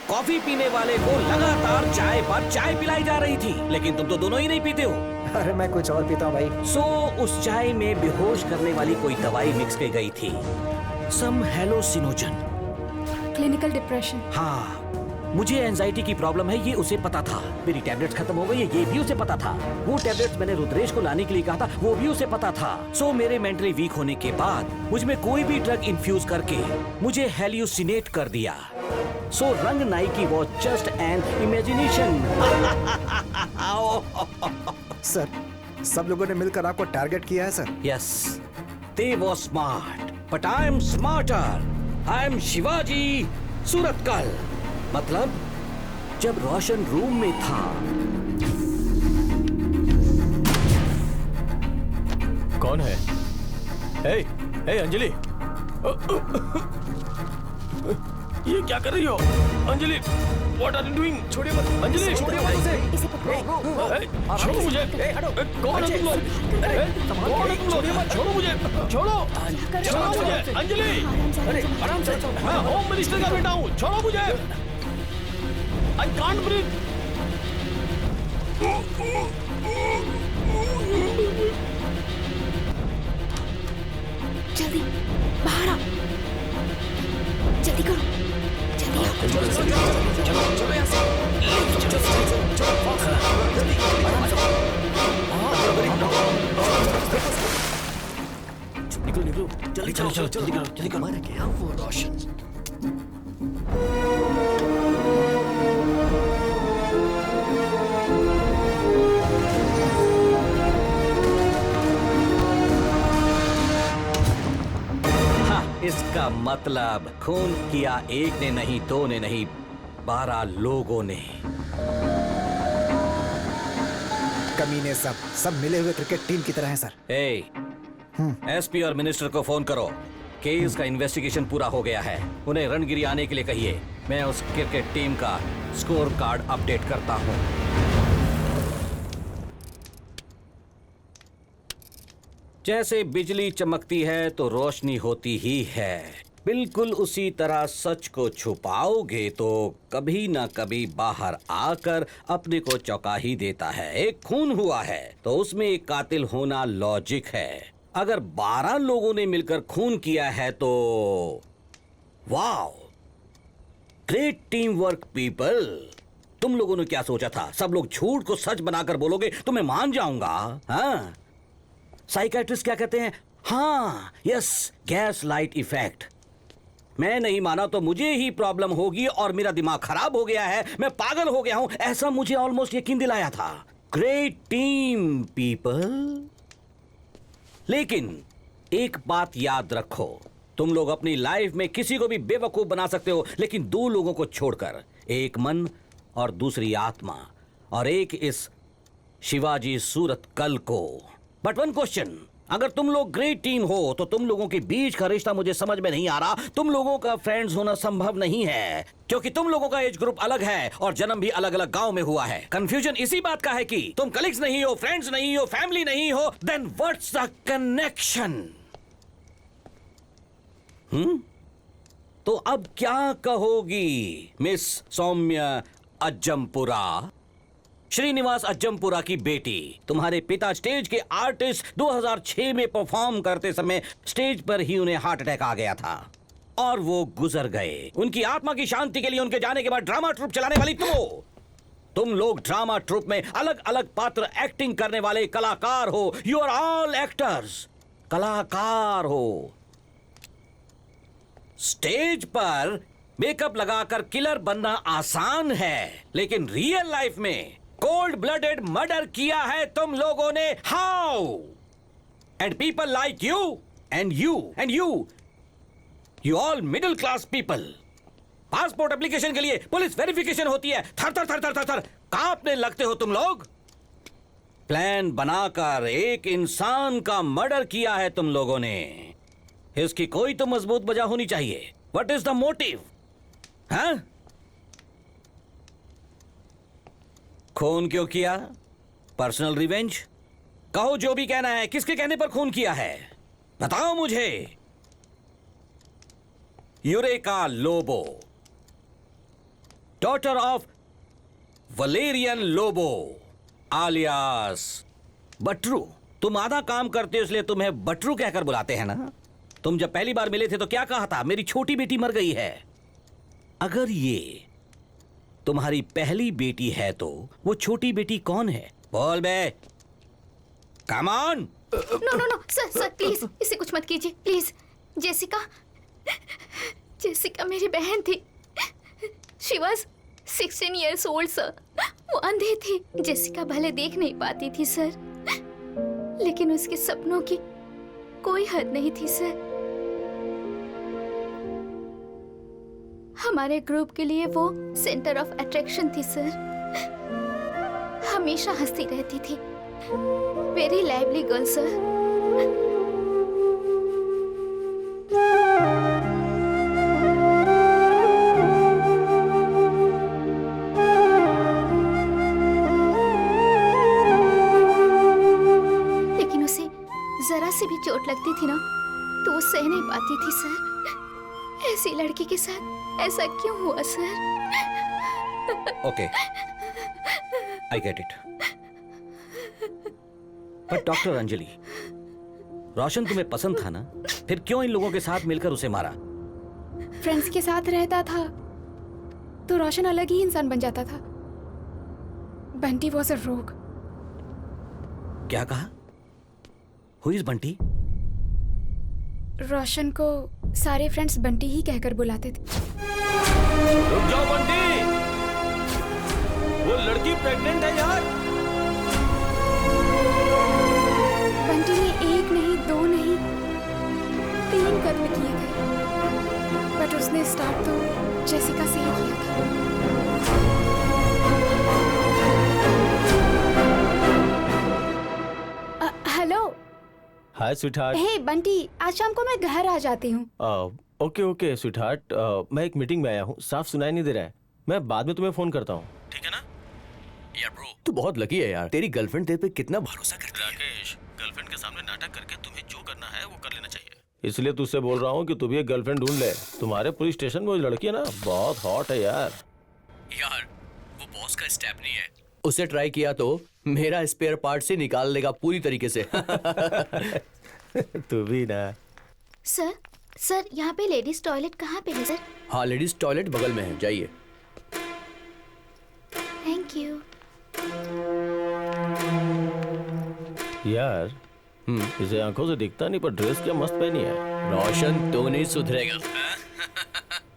कॉफी पीने वाले को लगातार चाय पर चाय पिलाई जा रही थी, लेकिन तुम तो दोनों ही नहीं पीते हो। अरे मैं कुछ और पीता हूँ भाई। सो उस चाय में बेहोश करने वाली कोई दवाई मिक्स की गई थी, सम हेलोसिनोजन। Clinical depression. हाँ, मुझे एंजाइटी की प्रॉब्लम है, ये उसे पता था। मेरी टैबलेट्स खत्म हो गई है, ये भी उसे पता था। वो टैबलेट्स मैंने रुद्रेश को लाने के लिए कहा था, वो भी उसे पता था। सो मेरे मेंटली वीक होने के बाद मुझ में कोई भी ड्रग इन्फ्यूज करके मुझे हेल्यूसिनेट कर दिया। सो रंग नाई की was just an imagination. Sir सब लोगों ने मिलकर आपको टारगेट किया है sir. Yes, they were smart, but I am smarter. I am Shivaji Surathkal. मतलब जब रोशन रूम में था। कौन है? हे, हे अंजलि, ये क्या कर रही हो Anjali? What are you doing? छोड़िए मत अंजलि, छोड़िए मत उसे। छोड़ो मुझे। कौन है तुम लोग? कौन है तुम लोग? छोड़ो मुझे, छोड़ो, छोड़ो मुझे अंजलि। अरे आराम से, मैं होम मिनिस्टर का बेटा हूँ, छोड़ो मुझे। I can't breathe. जल्दी बाहर आओ, जल्दी करो, जल्दी आओ। चलो यहाँ से। निकलो निकलो, जल्दी चलो चलो, जल्दी करो, जल्दी करो। क्या वो रोशन? इसका मतलब खून किया एक ने नहीं, दो ने नहीं, 12 लोगों ने। कमीने सब मिले हुए क्रिकेट टीम की तरह हैं सर। एसपी और मिनिस्टर को फोन करो। केस का इन्वेस्टिगेशन पूरा हो गया है, उन्हें रणगिरी आने के लिए कहिए। मैं उस क्रिकेट टीम का स्कोर कार्ड अपडेट करता हूँ। जैसे बिजली चमकती है तो रोशनी होती ही है, बिल्कुल उसी तरह सच को छुपाओगे तो कभी ना कभी बाहर आकर अपने को चौंका ही देता है। एक खून हुआ है तो उसमें एक कातिल होना लॉजिक है। अगर 12 लोगों ने मिलकर खून किया है तो wow, great team work people. तुम लोगों ने क्या सोचा था? सब लोग झूठ को सच बनाकर बोलोगे तो मैं मान जाऊंगा? हाँ, साइकेट्रिस्ट क्या कहते हैं? हाँ, यस, गैस लाइट इफेक्ट। मैं नहीं माना तो मुझे ही प्रॉब्लम होगी और मेरा दिमाग खराब हो गया है, मैं पागल हो गया हूं, ऐसा मुझे ऑलमोस्ट यकीन दिलाया था। Great team people. लेकिन एक बात याद रखो, तुम लोग अपनी लाइफ में किसी को भी बेवकूफ बना सकते हो, लेकिन 2 लोगों को छोड़कर, एक मन और दूसरी आत्मा, और एक इस शिवाजी सूरतकल को। बट वन क्वेश्चन, अगर तुम लोग ग्रेट टीम हो तो तुम लोगों के बीच का रिश्ता मुझे समझ में नहीं आ रहा। तुम लोगों का फ्रेंड्स होना संभव नहीं है, क्योंकि तुम लोगों का एज ग्रुप अलग है और जन्म भी अलग अलग गांव में हुआ है। कंफ्यूजन इसी बात का है कि तुम कलीग्स नहीं हो, फ्रेंड्स नहीं हो, फैमिली नहीं हो। Then what's the connection? तो अब क्या कहोगी मिस सौम्या अज्जमपुरा? श्रीनिवास अज्जमपुरा की बेटी। तुम्हारे पिता स्टेज के आर्टिस्ट 2006 में परफॉर्म करते समय स्टेज पर ही उन्हें हार्ट अटैक आ गया था। और वो गुजर गए। उनकी आत्मा की शांति के लिए उनके जाने के बाद ड्रामा ट्रूप चलाने वाली तुम लोग ड्रामा ट्रूप में अलग अलग पात्र एक्टिंग करने वाले कलाकार हो। यू आर ऑल एक्टर्स, कलाकार हो। स्टेज पर मेकअप लगाकर किलर बनना आसान है, लेकिन रियल लाइफ में कोल्ड ब्लडेड मर्डर किया है तुम लोगों ने। How? And people like you and you all middle class people. Passport application के लिए पुलिस वेरिफिकेशन होती है, थर थर थर थर थर थर कांपने लगते हो तुम लोग। प्लान बनाकर एक इंसान का मर्डर किया है तुम लोगों ने। इसकी कोई तो मजबूत वजह होनी चाहिए। What is the motive? हाँ? खून क्यों किया? Personal revenge? कहो जो भी कहना है। किसके कहने पर खून किया है बताओ मुझे। Eureka Lobo, daughter of Valerian Lobo alias Batru. तुम आधा काम करते हो इसलिए तुम्हें बटरू कहकर बुलाते हैं ना। तुम जब पहली बार मिले थे तो क्या कहा था? मेरी छोटी बेटी मर गई है। अगर ये तुम्हारी पहली बेटी है तो वो छोटी बेटी कौन है? बोल बे, come on. No sir please इसे कुछ मत कीजिए प्लीज। जेसिका मेरी बहन थी। She was 16 years old sir. वो अंधे थी। जेसिका भले देख नहीं पाती थी सर, लेकिन उसके सपनों की कोई हद नहीं थी सर। हमारे ग्रुप के लिए वो सेंटर ऑफ अट्रैक्शन थी सर। हमेशा हंसती रहती थी। Very lively girl sir. लेकिन उसे जरा सी भी चोट लगती थी ना तो वो सह नहीं पाती थी सर। ऐसी लड़की के साथ ऐसा क्यों हुआ sir? Okay, I get it. पर डॉक्टर अंजलि, रोशन तुम्हें पसंद था ना, फिर क्यों इन लोगों के साथ मिलकर उसे मारा? फ्रेंड्स के साथ रहता था तो रोशन अलग ही इंसान बन जाता था। बंटी वॉज अ रोग। क्या कहा? Who is Bunty? रोशन को सारे फ्रेंड्स बंटी ही कहकर बुलाते थे। रुक जाओ बंटी, वो लड़की प्रेग्नेंट है यार। बंटी ने 1 नहीं 2 नहीं 3 कत्ल किए थे, बट उसने स्टार्ट तो जेसिका से ही किया था। हेलो। हाय स्वीटहार्ट। हे बंटी, आज शाम को मैं घर आ जाती हूँ। ओके स्वीटहार्ट, मैं एक मीटिंग में आया हूँ, साफ सुनाई नहीं दे रहा है। मैं बाद में तुम्हें फोन करता हूँ। ठीक है ना? यार ब्रो, तू बहुत लकी है यार। तेरी गर्लफ्रेंड तेरे पे कितना भरोसा करती है। राकेश, गर्लफ्रेंड के सामने नाटक करके तुम्हें जो करना है वो कर लेना चाहिए। इसलिए तुझसे बोल रहा हूँ कि तू भी एक गर्लफ्रेंड ढूंढ ले। तुम्हारे पुलिस स्टेशन में वो लड़की है ना, बहुत हॉट है यार। यार वो बॉस का स्टेप नहीं है। उसे ट्राई किया तो मेरा स्पेयर पार्ट से निकाल लेगा पूरी तरीके से। तू भी ना। सर यहाँ पे लेडीज टॉयलेट कहाँ पे है सर? हाँ, लेडीज टॉयलेट बगल में है, जाइए। Thank you. यार इसे आंखों से दिखता नहीं, पर ड्रेस क्या मस्त पहनी है। रोशन तो नहीं सुधरेगा।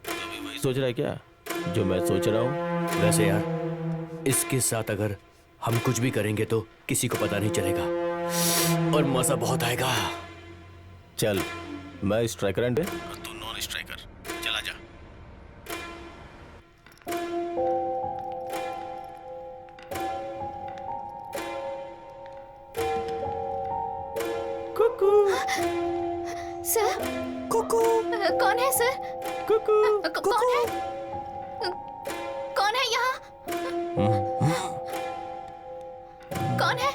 वही सोच रहा है क्या जो मैं सोच रहा हूँ? वैसे यार इसके साथ अगर हम कुछ भी करेंगे तो किसी को पता नहीं चलेगा और मजा बहुत आएगा। चल, मैं स्ट्राइकर एंड तू नॉन स्ट्राइकर, चला जा। कुकू। सर कुकू। कौन है सर? कुकू। कौन है? कौन है यहाँ? कौन है?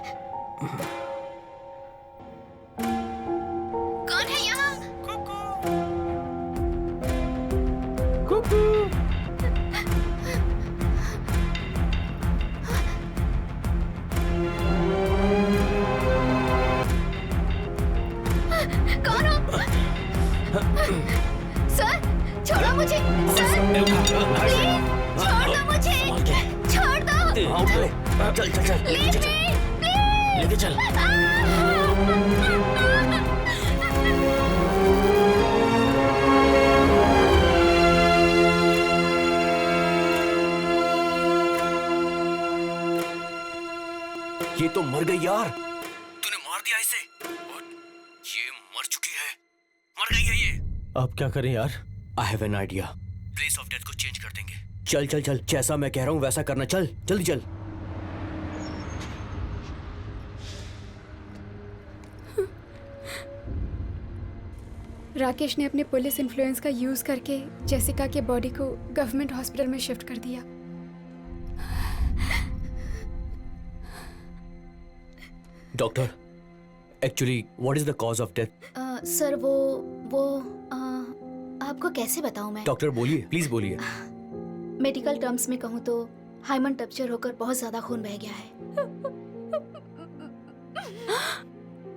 कौन है यहाँ? कुकू। कौन हो? सर चल चल चल चल लेके चल। ये तो मर गई यार। तूने मार दिया इसे। ये मर चुकी है, मर गई है ये। अब क्या करें यार? आई have an idea. Place of death को चेंज कर देंगे। चल चल चल, जैसा मैं कह रहा हूँ वैसा करना। चल जल्दी चल। राकेश ने अपने पुलिस इन्फ्लुएंस का यूज करके जेसिका के बॉडी को गवर्नमेंट हॉस्पिटल में शिफ्ट कर दिया। Doctor, actually what is the cause of death? Sir वो आपको कैसे बताऊं मैं? डॉक्टर बोलिए, प्लीज बोलिए। मेडिकल टर्म्स में कहूँ तो हाइमन टप्चर होकर बहुत ज्यादा खून बह गया है।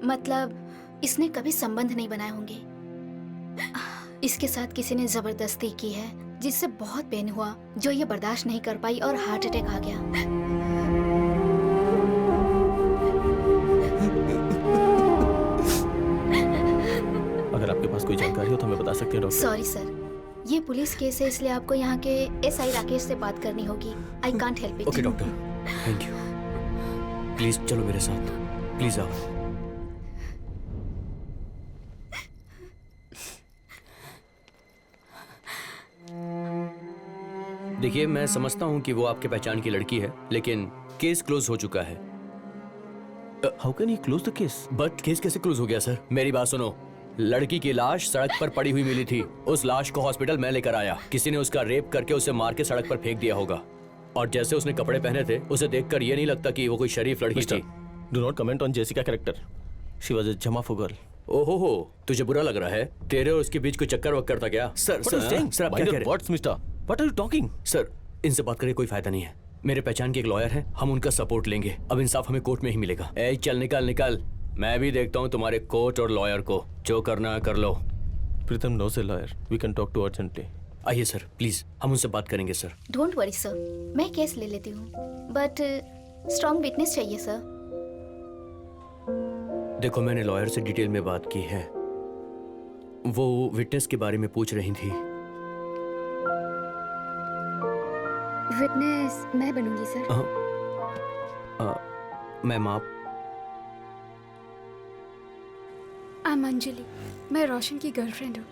मतलब इसने कभी संबंध नहीं बनाए होंगे। इसके साथ किसी ने जबरदस्ती की है जिससे बहुत पेन हुआ, जो ये बर्दाश्त नहीं कर पाई और हार्ट अटैक आ गया। अगर आपके पास कोई जानकारी हो तो हमें बता सकते हैं डॉक्टर। सॉरी सर, ये पुलिस केस है इसलिए आपको यहाँ के एसआई राकेश से बात करनी होगी। I can't help it. Okay doctor, thank you. Please चलो मेरे साथ, प्लीज आओ। देखिए, मैं समझता हूँ कि वो आपके पहचान की लड़की है, लेकिन केस क्लोज हो चुका है। How can he close the case? But case कैसे क्लोज हो गया सर? मेरी बात सुनो। लड़की की लाश सड़क पर पड़ी हुई मिली थी। उस लाश को हॉस्पिटल मैं लेकर आया। किसी ने उसका रेप करके उसे मार के सड़क पर फेंक दिया होगा। और जैसे उसने कपड़े पहने थे, उसे देखकर ये नहीं लगता कि वो कोई शरीफ लड़की थी। Do not comment on Jessica character. She was a जमाफू गर्ल। ओहो, तुझे बुरा लग रहा है? तेरे और उसके बीच कोई चक्कर वक्कर था क्या? सर आप क्या कह रहे हैं? What's mister? What are you talking? Sir, इनसे बात करके कोई फायदा नहीं है। मेरे पहचान के एक लॉयर है, हम उनका सपोर्ट लेंगे। अब इंसाफ हमें कोर्ट में ही मिलेगा। ए चल निकल निकल। मैं भी देखता हूँ तुम्हारे कोर्ट और लॉयर को। जो करना है कर लो। Pritam knows a lawyer. We can talk to urgently. आइए सर, प्लीज हम उनसे बात करेंगे सर। डोंट वरी सर, मैं केस ले लेती हूँ, बट स्ट्रॉन्ग विटनेस चाहिए सर। देखो, मैंने लॉयर से डिटेल में बात की है। वो विटनेस के बारे में पूछ रही थी। विटनेस मैं बनूंगी सर। मैम आप? I'm अंजलि, मैं रोशन की गर्लफ्रेंड हूँ।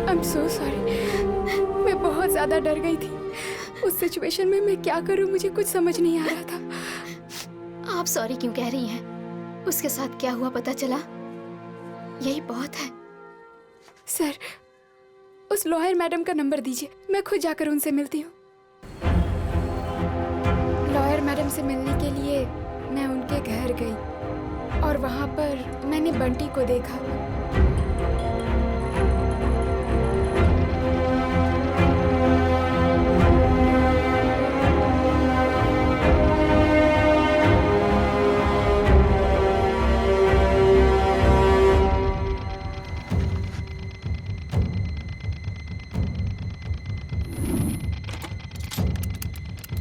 I'm so sorry, मैं बहुत ज्यादा डर गई थी। उस सिचुएशन में मैं क्या करूँ, मुझे कुछ समझ नहीं आ रहा था। आप सॉरी क्यों कह रही हैं? उसके साथ क्या हुआ पता चला? यही बहुत है। सर, उस लॉयर मैडम का नंबर दीजिए, मैं खुद जाकर उनसे मिलती हूँ। लॉयर मैडम से मिलने के लिए मैं उनके घर गई और वहाँ पर मैंने बंटी को देखा।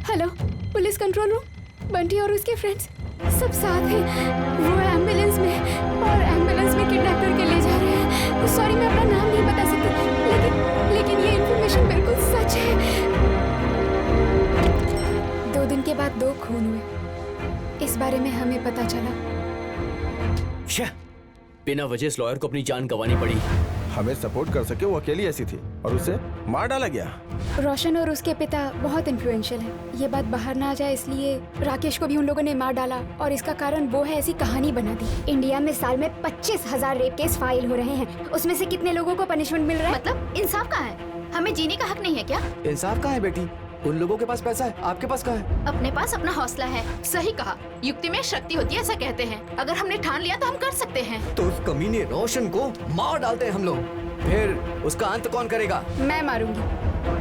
Hello, police control room. Bunty और उसके फ्रेंड्स सब साथ हैं। वो एम्बुलेंस में और एम्बुलेंस में किडनैप करके ले जा रहे हैं। सॉरी, मैं अपना नाम नहीं बता सकती, लेकिन ये इन्फॉर्मेशन बिल्कुल सच है। 2 दिन के बाद 2 खून हुए, इस बारे में हमें पता चला। बिना वजह इस लॉयर को अपनी जान गंवानी पड़ी। हमें सपोर्ट कर सके वो अकेली ऐसी थी और उसे मार डाला गया। रोशन और उसके पिता बहुत इन्फ्लुएंशियल हैं। ये बात बाहर ना आ जाए इसलिए राकेश को भी उन लोगों ने मार डाला और इसका कारण वो है, ऐसी कहानी बना दी। इंडिया में साल में 25,000 रेप केस फाइल हो रहे हैं। उसमें से कितने लोगों को पनिशमेंट मिल रहा है? मतलब इंसाफ कहाँ है? हमें जीने का हक नहीं है क्या? इंसाफ कहाँ है बेटी? उन लोगों के पास पैसा है, आपके पास कहाँ है? अपने पास अपना हौसला है। सही कहा, युक्ति में शक्ति होती है ऐसा कहते हैं। अगर हमने ठान लिया तो हम कर सकते हैं। तो उस कमीने रोशन को मार डालते हैं हम लोग, फिर उसका अंत कौन करेगा? मैं मारूंगी।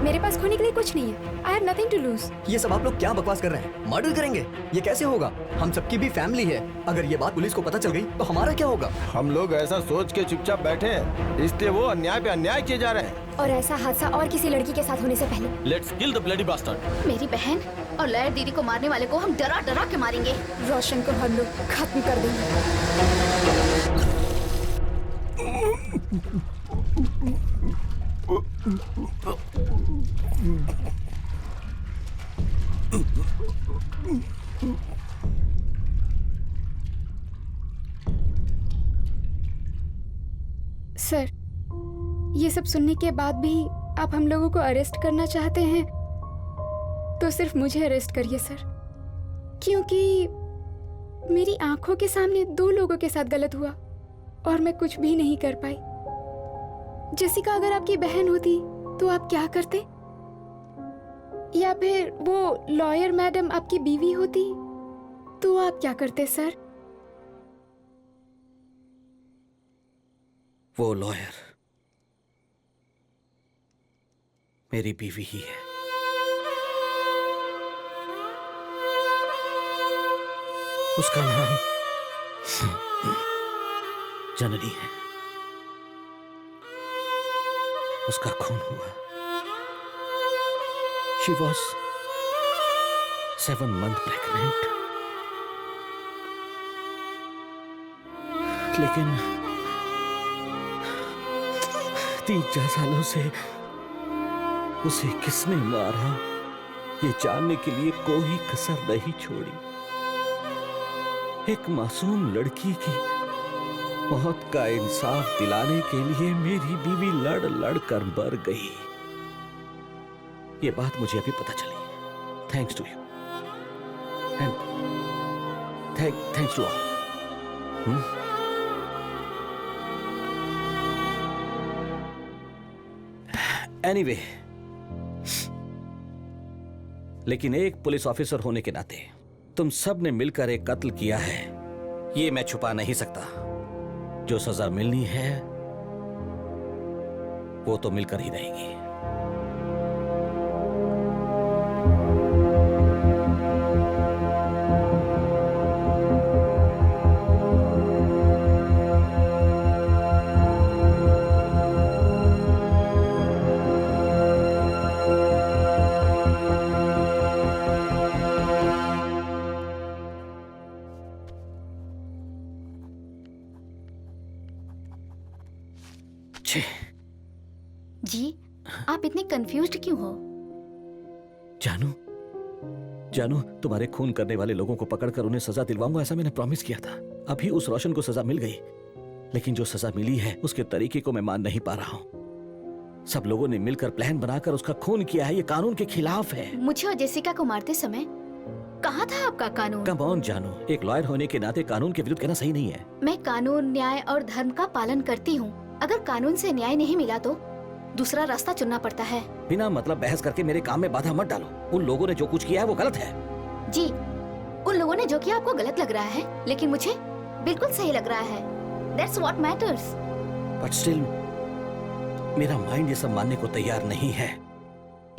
मेरे पास खोने के लिए कुछ नहीं है। I have nothing to lose. ये सब आप लोग क्या बकवास कर रहे हैं? मर्डर करेंगे? ये कैसे होगा? हम सबकी भी फैमिली है। अगर ये बात पुलिस को पता चल गई तो हमारा क्या होगा? हम लोग ऐसा सोच के चुपचाप बैठे हैं, इसलिए वो अन्याय पे अन्याय किए जा रहे हैं। और ऐसा हादसा और किसी लड़की के साथ होने से पहले। Let's kill the bloody bastard. मेरी बहन और लॉयर दीदी को मारने वाले को हम डरा डरा के मारेंगे। रोशन को हम लोग खत्म कर देंगे। सर, ये सब सुनने के बाद भी आप हम लोगों को अरेस्ट करना चाहते हैं तो सिर्फ मुझे अरेस्ट करिए सर, क्योंकि मेरी आंखों के सामने 2 लोगों के साथ गलत हुआ और मैं कुछ भी नहीं कर पाई। जेसिका अगर आपकी बहन होती तो आप क्या करते? या फिर वो लॉयर मैडम आपकी बीवी होती तो आप क्या करते सर? वो लॉयर मेरी बीवी ही है। उसका नाम जननी है। उसका खून हुआ। She was 7 months pregnant. लेकिन 3-4 सालों से उसे किसने मारा ये जानने के लिए कोई कसर नहीं छोड़ी। एक मासूम लड़की की मौत का इंसाफ दिलाने के लिए मेरी बीवी लड़ लड़ कर मर गई। ये बात मुझे अभी पता चली। Thanks to you and thanks to all. Anyway, लेकिन एक पुलिस ऑफिसर होने के नाते तुम सब ने मिलकर एक कत्ल किया है, ये मैं छुपा नहीं सकता। जो सजा मिलनी है वो तो मिलकर ही रहेगी। जी, आप इतने कंफ्यूज्ड क्यों हो? जानू, तुम्हारे खून करने वाले लोगों को पकड़कर उन्हें सजा दिलवाऊंगा, ऐसा मैंने प्रॉमिस किया था। अभी उस रोशन को सजा मिल गई, लेकिन जो सजा मिली है उसके तरीके को मैं मान नहीं पा रहा हूँ। सब लोगों ने मिलकर प्लान बनाकर उसका खून किया है, ये कानून के खिलाफ है। मुझे और जेसिका को मारते समय कहाँ था आपका कानून? कम ऑन जानू, एक लॉयर होने के नाते कानून के विरुद्ध कहना सही नहीं है। मैं कानून, न्याय और धर्म का पालन करती हूँ। अगर कानून से न्याय नहीं मिला तो दूसरा रास्ता चुनना पड़ता है। बिना मतलब बहस करके मेरे काम में बाधा मत डालो। उन लोगों ने जो कुछ किया है वो गलत है। जी, उन लोगों ने जो किया आपको गलत लग रहा है, लेकिन मुझे बिल्कुल सही लग रहा है। That's what matters. But still, मेरा माइंड ये सब मानने को तैयार नहीं है।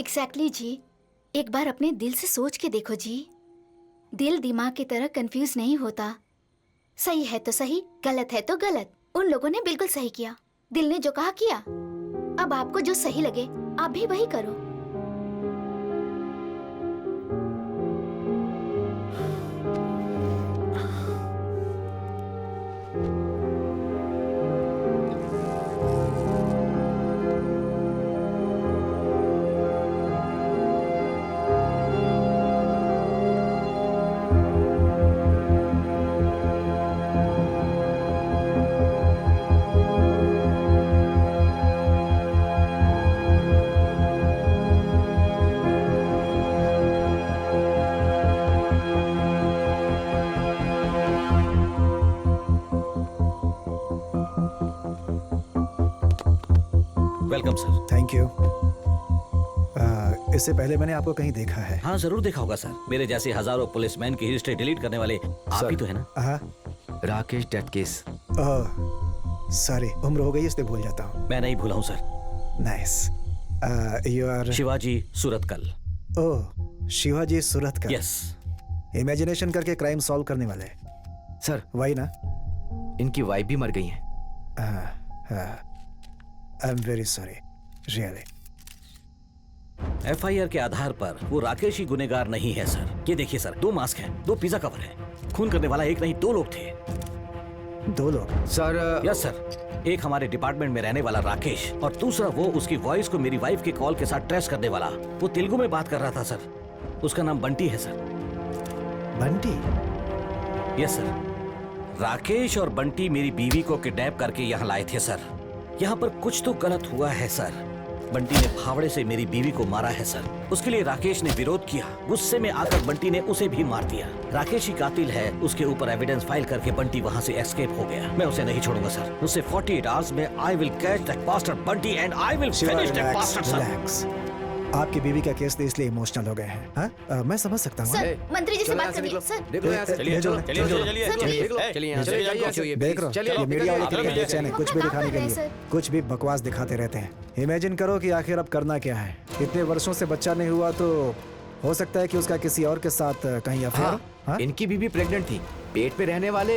Exactly जी, एक बार अपने दिल से सोच के देखो जी। दिल दिमाग की तरह कंफ्यूज नहीं होता। सही है तो सही, गलत है तो गलत। उन लोगों ने बिल्कुल सही किया। दिल ने जो कहा किया। अब आपको जो सही लगे आप भी वही करो। Welcome sir. Thank you. इससे पहले मैंने आपको कहीं देखा है। हाँ जरूर देखा होगा सर। मेरे जैसे हजारों पुलिसमैन की हिस्ट्री डिलीट करने वाले आप ही तो है ना? हाँ, राकेश डेथ केस। सॉरी, उम्र हो गई इसलिए भूल जाता हूँ। मैं नहीं भूला हूँ sir. Nice. You are Shivaji Suratkal. Oh, Shivaji Suratkal. Yes. Imagination करके क्राइम सॉल्व करने वाले। सर वही ना? इनकी वाइफ भी मर गई है। I am very sorry, really. FIR के आधार पर वो राकेश ही गुनेगार नहीं है सर। ये देखिए सर, 2 मास्क हैं, 2 पिज्जा कवर हैं। खून करने वाला एक नहीं 2 लोग थे। 2 लोग? Sir yes sir. एक हमारे डिपार्टमेंट में रहने वाला राकेश और दूसरा वो उसकी वॉइस को मेरी वाइफ के कॉल के साथ ट्रेस करने वाला। वो तेलुगु में बात कर रहा था सर। उसका नाम बंटी है sir. Bunty? Yes sir. Rakesh और बंटी मेरी बीवी को किडनैप करके यहाँ लाए थे सर। यहाँ पर कुछ तो गलत हुआ है सर। बंटी ने फावड़े से मेरी बीवी को मारा है सर। उसके लिए राकेश ने विरोध किया। गुस्से में आकर बंटी ने उसे भी मार दिया। राकेश ही कातिल है। उसके ऊपर एविडेंस फाइल करके बंटी वहाँ से एस्केप हो गया। मैं उसे नहीं छोड़ूंगा सर। उससे 48 आवर्स में I will catch that bastard Bunty and I will finish that bastard sir. आपकी बीवी का केस तो इसलिए इमोशनल हो गए हैं। हाँ? मैं समझ सकता हूँ। सर, मंत्री जी से बात करिए सर। देख लो यहाँ से। चलिए, देख रहे हो, ये मीडिया वाले कितने बेचैन हैं, कुछ भी दिखाने के लिए कुछ भी बकवास दिखाते रहते हैं। इमेजिन करो कि आखिर अब करना क्या है। इतने वर्षों से बच्चा नहीं हुआ तो हो सकता है कि उसका किसी और के साथ कहीं अफेयर। हाँ, इनकी बीवी प्रेग्नेंट थी। पेट पे रहने वाले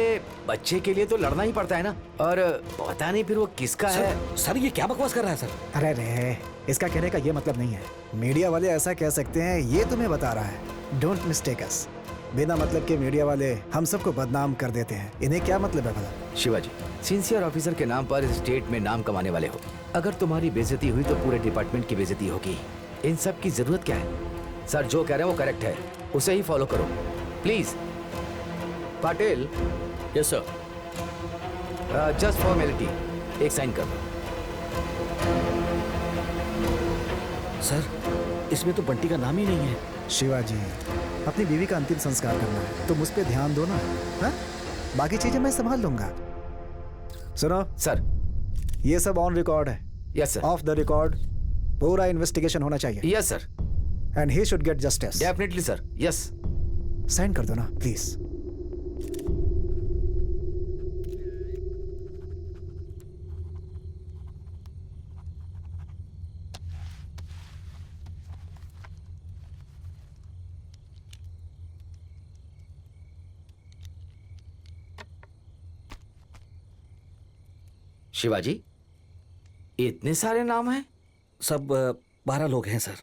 बच्चे के लिए तो लड़ना ही पड़ता है ना। और पता नहीं फिर वो किसका है। सर ये क्या बकवास कर रहा है सर? अरे रे, इसका कहने का ये मतलब नहीं है। मीडिया वाले ऐसा कह सकते हैं, ये तुम्हें बता रहा है। डोंट मिस्टेक अस। बिना मतलब के मीडिया वाले हम सबको बदनाम कर देते हैं। इन्हें क्या मतलब है भला? शिवाजी, सिंसियर ऑफिसर के नाम पर स्टेट में नाम कमाने वाले हो। अगर तुम्हारी बेइज्जती हुई तो पूरे डिपार्टमेंट की बेइज्जती होगी। इन सब की जरूरत क्या है? सर जो कह रहे हैं वो करेक्ट है, उसे ही फॉलो करो please. Patil. Yes sir. Just formality, एक साइन कर दो। सर इसमें तो बंटी का नाम ही नहीं है। शिवाजी, अपनी बीवी का अंतिम संस्कार करना है, तुम उस पर ध्यान दो ना। हा? बाकी चीजें मैं संभाल लूंगा। सुनो सर, ये सब ऑन रिकॉर्ड है। Yes sir. Off the record पूरा इन्वेस्टिगेशन होना चाहिए। Yes sir. And he should get justice. Definitely sir. Yes. Sign कर दो ना प्लीज। शिवाजी, इतने सारे नाम हैं? सब 12 लोग हैं सर।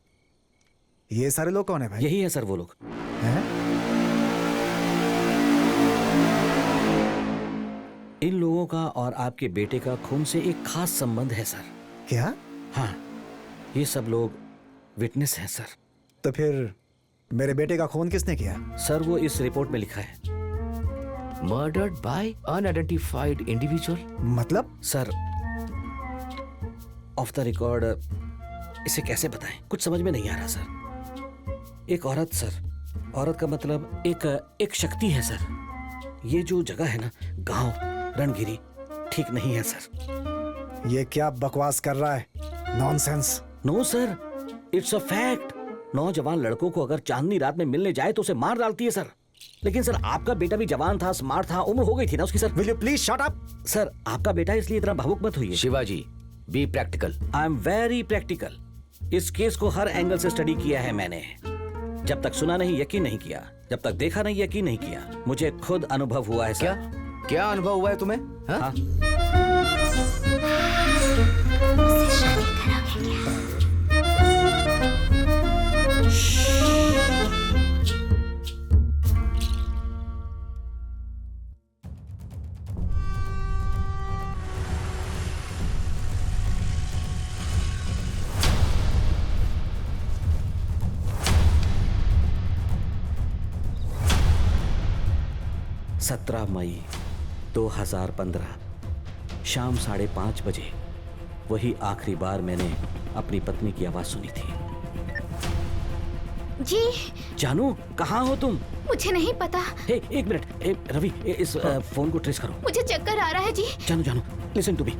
ये सारे लोग कौन है भाई? यही है सर वो लोग। हैं? इन लोगों का और आपके बेटे का खून से एक खास संबंध है सर। क्या? हाँ, ये सब लोग विटनेस हैं सर। तो फिर मेरे बेटे का खून किसने किया? सर वो इस रिपोर्ट में लिखा है। Murdered by unidentified individual. मतलब? सर ऑफ द रिकॉर्ड इसे कैसे बताएं, कुछ समझ में नहीं आ रहा सर। एक औरत सर, औरत का मतलब एक शक्ति है सर। ये जो जगह है ना, गांव रणगिरी, ठीक नहीं है सर। ये क्या बकवास कर रहा है? Nonsense. No sir, it's a fact. नौजवान लड़कों को अगर चांदनी रात में मिलने जाए तो उसे मार डालती है सर। लेकिन सर आपका बेटा भी जवान था, स्मार्ट था, उम्र हो गई थी ना उसकी sir. Will you please shut up? Sir आपका बेटा इसलिए इतना भावुक मत होइए। Shivaji, be practical. I am very practical. इस केस को हर एंगल से स्टडी किया है मैंने। जब तक सुना नहीं यकीन नहीं किया, जब तक देखा नहीं यकीन नहीं किया। मुझे खुद अनुभव हुआ है सर। क्या अनुभव हुआ है तुम्हें? हाँ? सत्रह मई 2015 शाम 5:30 बजे वही आखिरी बार मैंने अपनी पत्नी की आवाज सुनी थी। जी जानू, कहाँ हो तुम? मुझे नहीं पता। एक मिनट रवि, इस फोन को ट्रेस करो। मुझे चक्कर आ रहा है जी। जानू listen to me.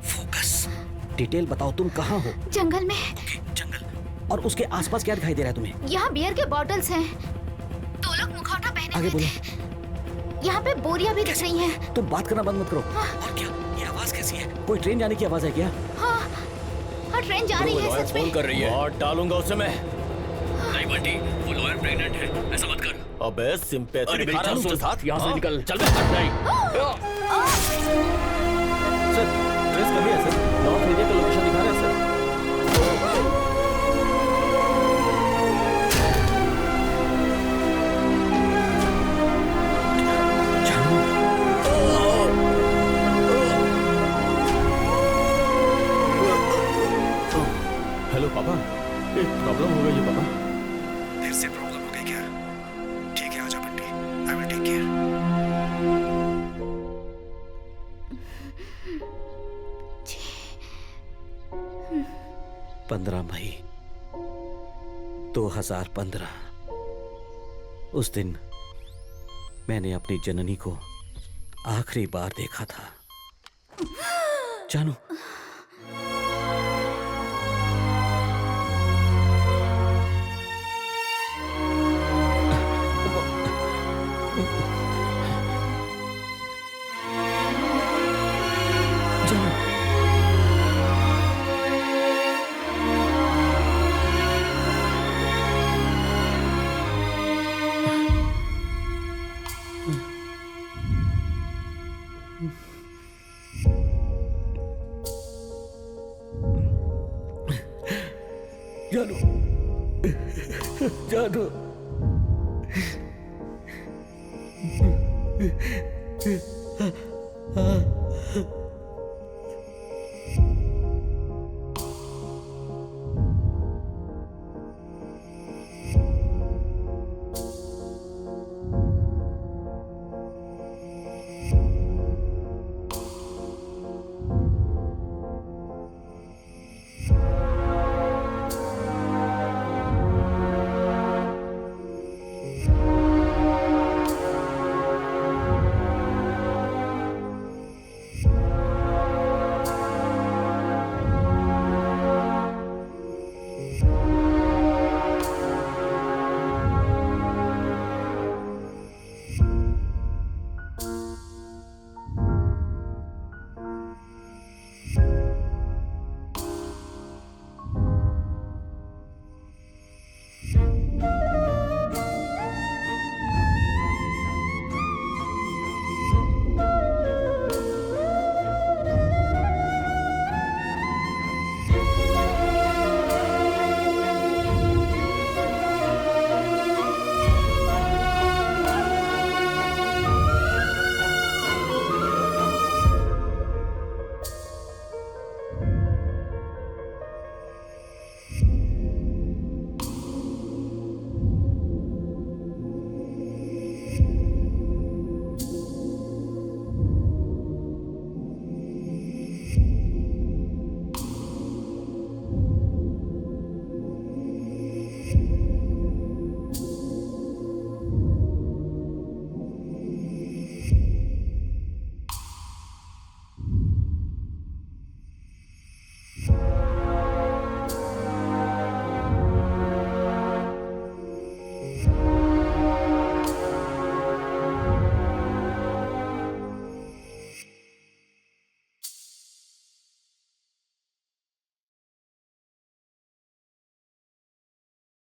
Focus. Detail बताओ, तुम कहाँ हो? जंगल में। जंगल। और उसके आसपास क्या दिखाई दे रहा है तुम्हें? यहाँ बियर के बॉटल्स हैं। 2 लोग मुखौटा पहने आगे हुए थे। यहाँ पे बोरियां भी दिख रही हैं। तुम बात करना बंद मत करो। और क्या ये आवाज कैसी है? कोई ट्रेन जाने की आवाज है क्या? हाँ, बाहर ट्रेन जा रही है सच में। फोन कर रही है और डालूंगा उसे मैं। नहीं बंटी, वो लॉयर प्रेग्नेंट है, ऐसा मत कर। अबे सिंपैथी अरे दिखा रहा हूं उसके उसके साथ यहाँ से निकल। चल बे नहीं सर, ट्रेस कर लिया सर, नॉर्थ एरिया का लोकेशन दिखा रहा है सर। हेलो पापा, एक प्रॉब्लम हो गई है पापा। फिर से प्रॉब्लम हो गई क्या? ठीक है, आजा Bunty, I will take care. 15 मई 2015 उस दिन मैंने अपनी जननी को आखिरी बार देखा था। जानू, जानू, जानू, जानू।